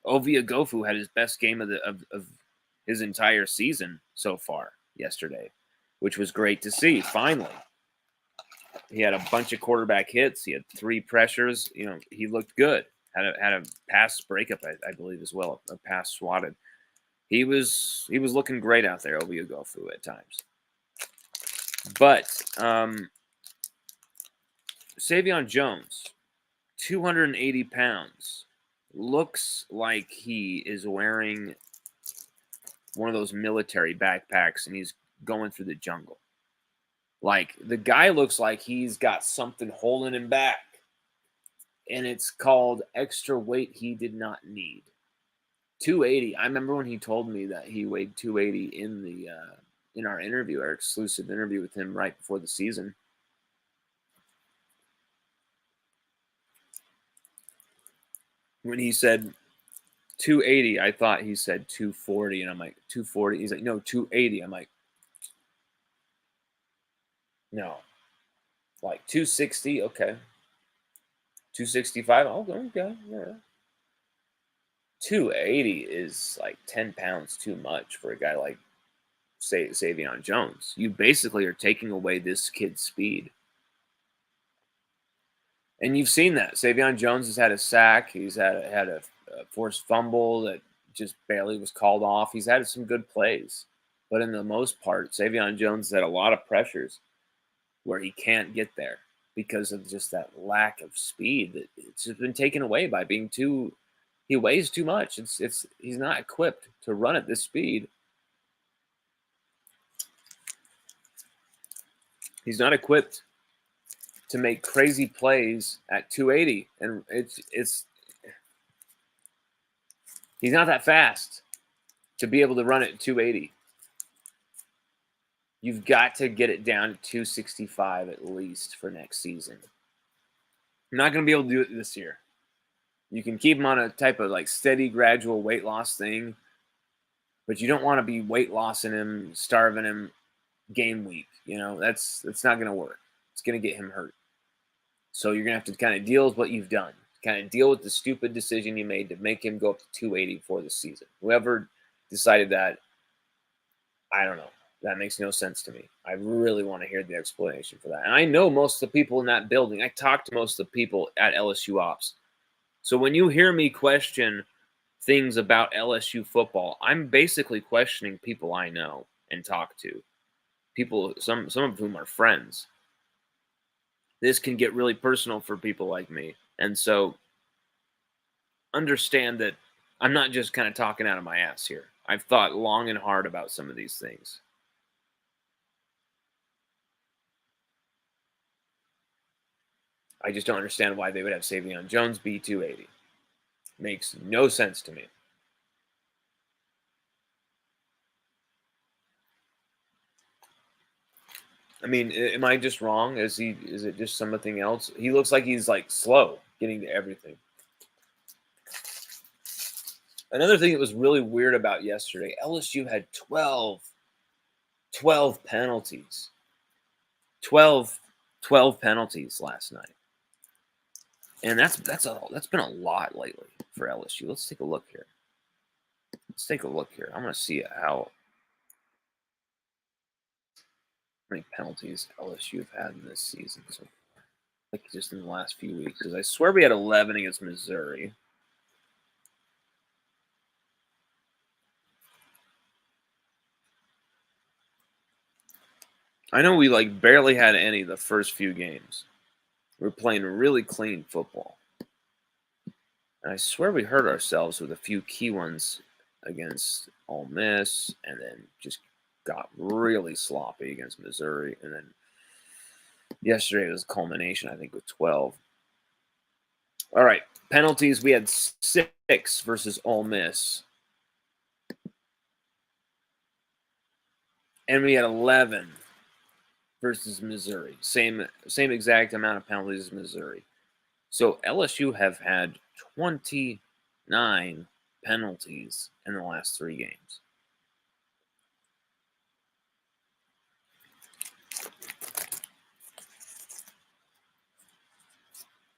Ovia Gofu had his best game of his entire season so far yesterday, which was great to see. Finally, he had a bunch of quarterback hits. He had 3 pressures. He looked good. Had a pass breakup, I believe, as well. A pass swatted. He was looking great out there, Ovia Gofu, at times. But Savion Jones, 280 pounds, looks like he is wearing one of those military backpacks and he's going through the jungle. The guy looks like he's got something holding him back. And it's called extra weight he did not need. 280. I remember when he told me that he weighed 280 in our interview, our exclusive interview with him right before the season. When he said 280, I thought he said 240, and I'm like, 240? He's like, no, 280. I'm like, no. 260, okay. 265, okay, yeah. 280 is 10 pounds too much for a guy like Savion Jones. You basically are taking away this kid's speed. And you've seen that. Savion Jones has had a sack. He's had a forced fumble that just barely was called off. He's had some good plays. But in the most part, Savion Jones has had a lot of pressures where he can't get there because of just that lack of speed. That it's just been taken away by being he weighs too much. He's not equipped to run at this speed. He's not equipped to make crazy plays at 280, and he's not that fast to be able to run at 280. You've got to get it down to 265 at least for next season. You're not going to be able to do it this year. You can keep him on a type of steady, gradual weight loss thing, but you don't want to be weight lossing him, starving him game week. That's not going to work. It's going to get him hurt. So you're going to have to kind of deal with what you've done. Kind of deal with the stupid decision you made to make him go up to 280 for the season. Whoever decided that, I don't know. That makes no sense to me. I really want to hear the explanation for that. And I know most of the people in that building. I talked to most of the people at LSU Ops. So when you hear me question things about LSU football, I'm basically questioning people I know and talk to. People, some of whom are friends. This can get really personal for people like me. And so understand that I'm not just kind of talking out of my ass here. I've thought long and hard about some of these things. I just don't understand why they would have Savion Jones be 280. Makes no sense to me. I mean, am I just wrong? Is it just something else? He looks like he's like slow getting to everything. Another thing that was really weird about yesterday, LSU had 12 penalties. 12 penalties last night. And that's been a lot lately for LSU. Let's take a look here. I want to see how many penalties LSU have had in this season. So, like just in the last few weeks. Because I swear we had 11 against Missouri. I know we like barely had any the first few games. We were playing really clean football. And I swear we hurt ourselves with a few key ones against Ole Miss, and then just got really sloppy against Missouri. And then yesterday was a culmination, I think, with 12. All right, penalties. We had 6 versus Ole Miss. And we had 11 versus Missouri. Same exact amount of penalties as Missouri. So LSU have had 29 penalties in the last 3 games.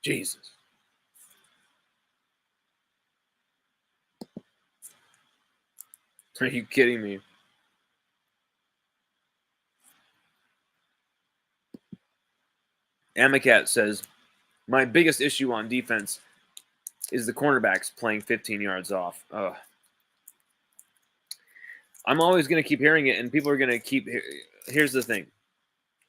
Jesus. Are you kidding me? Amacat says, my biggest issue on defense is the cornerbacks playing 15 yards off. Ugh. I'm always going to keep hearing it, and people are going to keep. Here's the thing.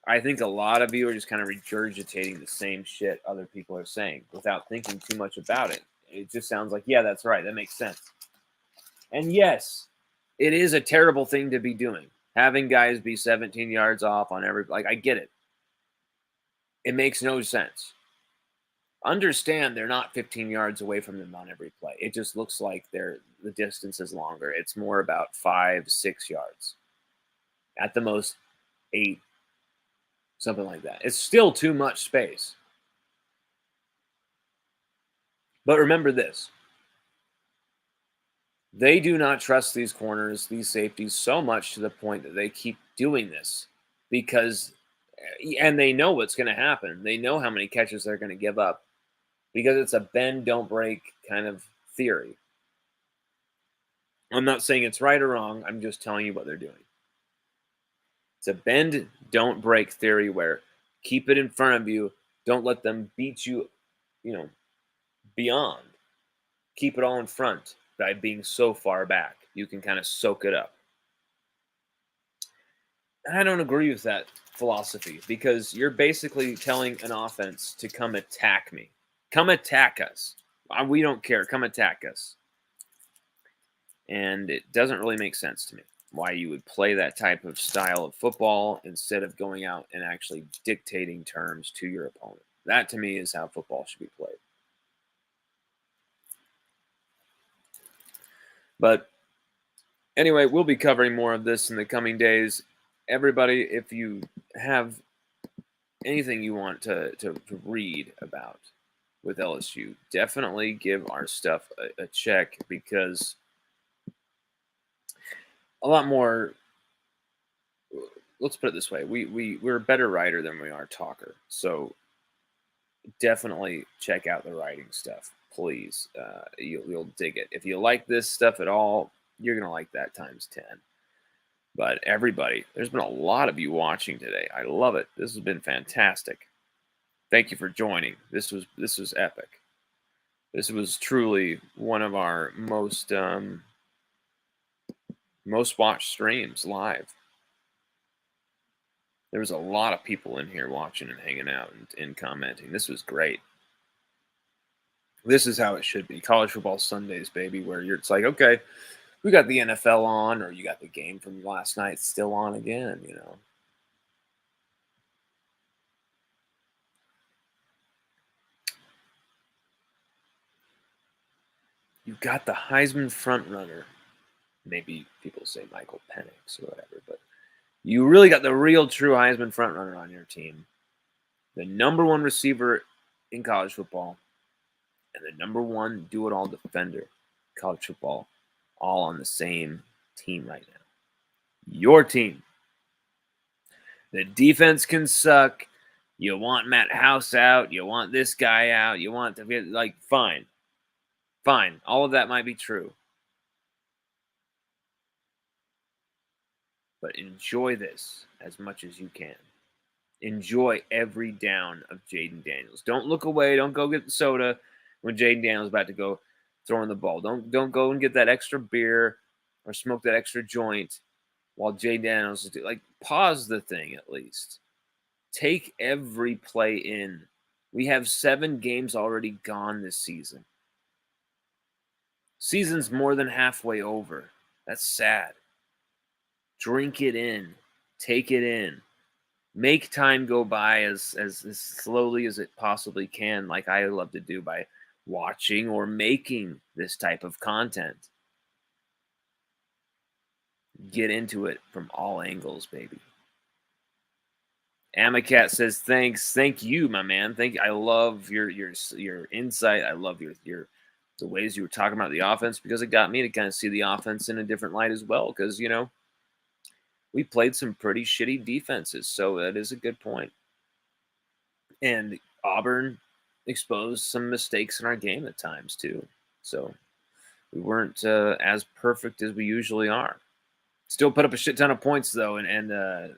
I think a lot of you are just kind of regurgitating the same shit other people are saying without thinking too much about it. It just sounds like, yeah, that's right. That makes sense. And yes, it is a terrible thing to be doing. Having guys be 17 yards off on every, like, I get it. It makes no sense. Understand they're not 15 yards away from them on every play. It just looks like the distance is longer. It's more about 5-6 yards. At the most, 8, something like that. It's still too much space. But remember this. They do not trust these corners, these safeties, so much to the point that they keep doing this because, and they know what's going to happen. They know how many catches they're going to give up because it's a bend, don't break kind of theory. I'm not saying it's right or wrong. I'm just telling you what they're doing. It's a bend, don't break theory where keep it in front of you. Don't let them beat you, beyond. Keep it all in front by being so far back. You can kind of soak it up. I don't agree with that philosophy because you're basically telling an offense to come attack me. Come attack us. We don't care. Come attack us. And it doesn't really make sense to me why you would play that type of style of football instead of going out and actually dictating terms to your opponent. That to me is how football should be played. But anyway, we'll be covering more of this in the coming days. Everybody, if you have anything you want to read about with LSU, definitely give our stuff a check because a lot more let's put it this way: we're a better writer than we are talker. So definitely check out the writing stuff, please. You'll dig it. If you like this stuff at all, you're gonna like that times 10. But everybody, there's been a lot of you watching today. I love it. This has been fantastic. Thank you for joining. This was epic. This was truly one of our most watched streams live. There was a lot of people in here watching and hanging out and commenting. This was great. This is how it should be. College football Sundays, baby, where it's like, okay, we got the NFL on, or you got the game from last night still on again, you know. You got the Heisman frontrunner. Maybe people say Michael Penix or whatever, but you really got the real true Heisman frontrunner on your team. The number one receiver in college football and the number one do-it-all defender in college football, all on the same team right now. Your team. The defense can suck. You want Matt House out. You want this guy out. You want to be like, fine. Fine. All of that might be true. But enjoy this as much as you can. Enjoy every down of Jaden Daniels. Don't look away. Don't go get the soda when Jaden Daniels is about to go throwing the ball. Don't go and get that extra beer or smoke that extra joint while Jaden Daniels is like, pause the thing at least. Take every play in. We have 7 games already gone this season. Season's more than halfway over. That's sad. Drink it in. Take it in. Make time go by as slowly as it possibly can, like I love to do by watching or making this type of content. Get into it from all angles, baby. Amacat says, thanks. Thank you, my man. I love your insight. I love the ways you were talking about the offense, because it got me to kind of see the offense in a different light as well. Because, you know, we played some pretty shitty defenses, so that is a good point. And Auburn exposed some mistakes in our game at times too. So we weren't as perfect as we usually are. Still put up a shit ton of points though, and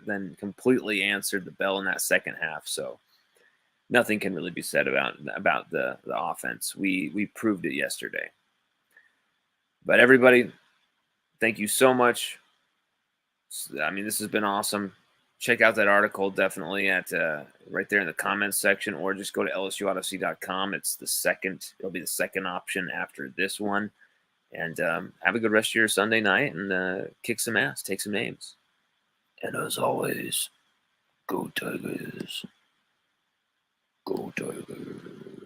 then completely answered the bell in that second half. So nothing can really be said about the offense. We proved it yesterday. But everybody, thank you so much. I mean, this has been awesome. Check out that article definitely at right there in the comments section, or just go to LSUODYSSEY.com. It'll be the second option after this one. And have a good rest of your Sunday night, and kick some ass, take some names. And as always, go Tigers. Go Tigers.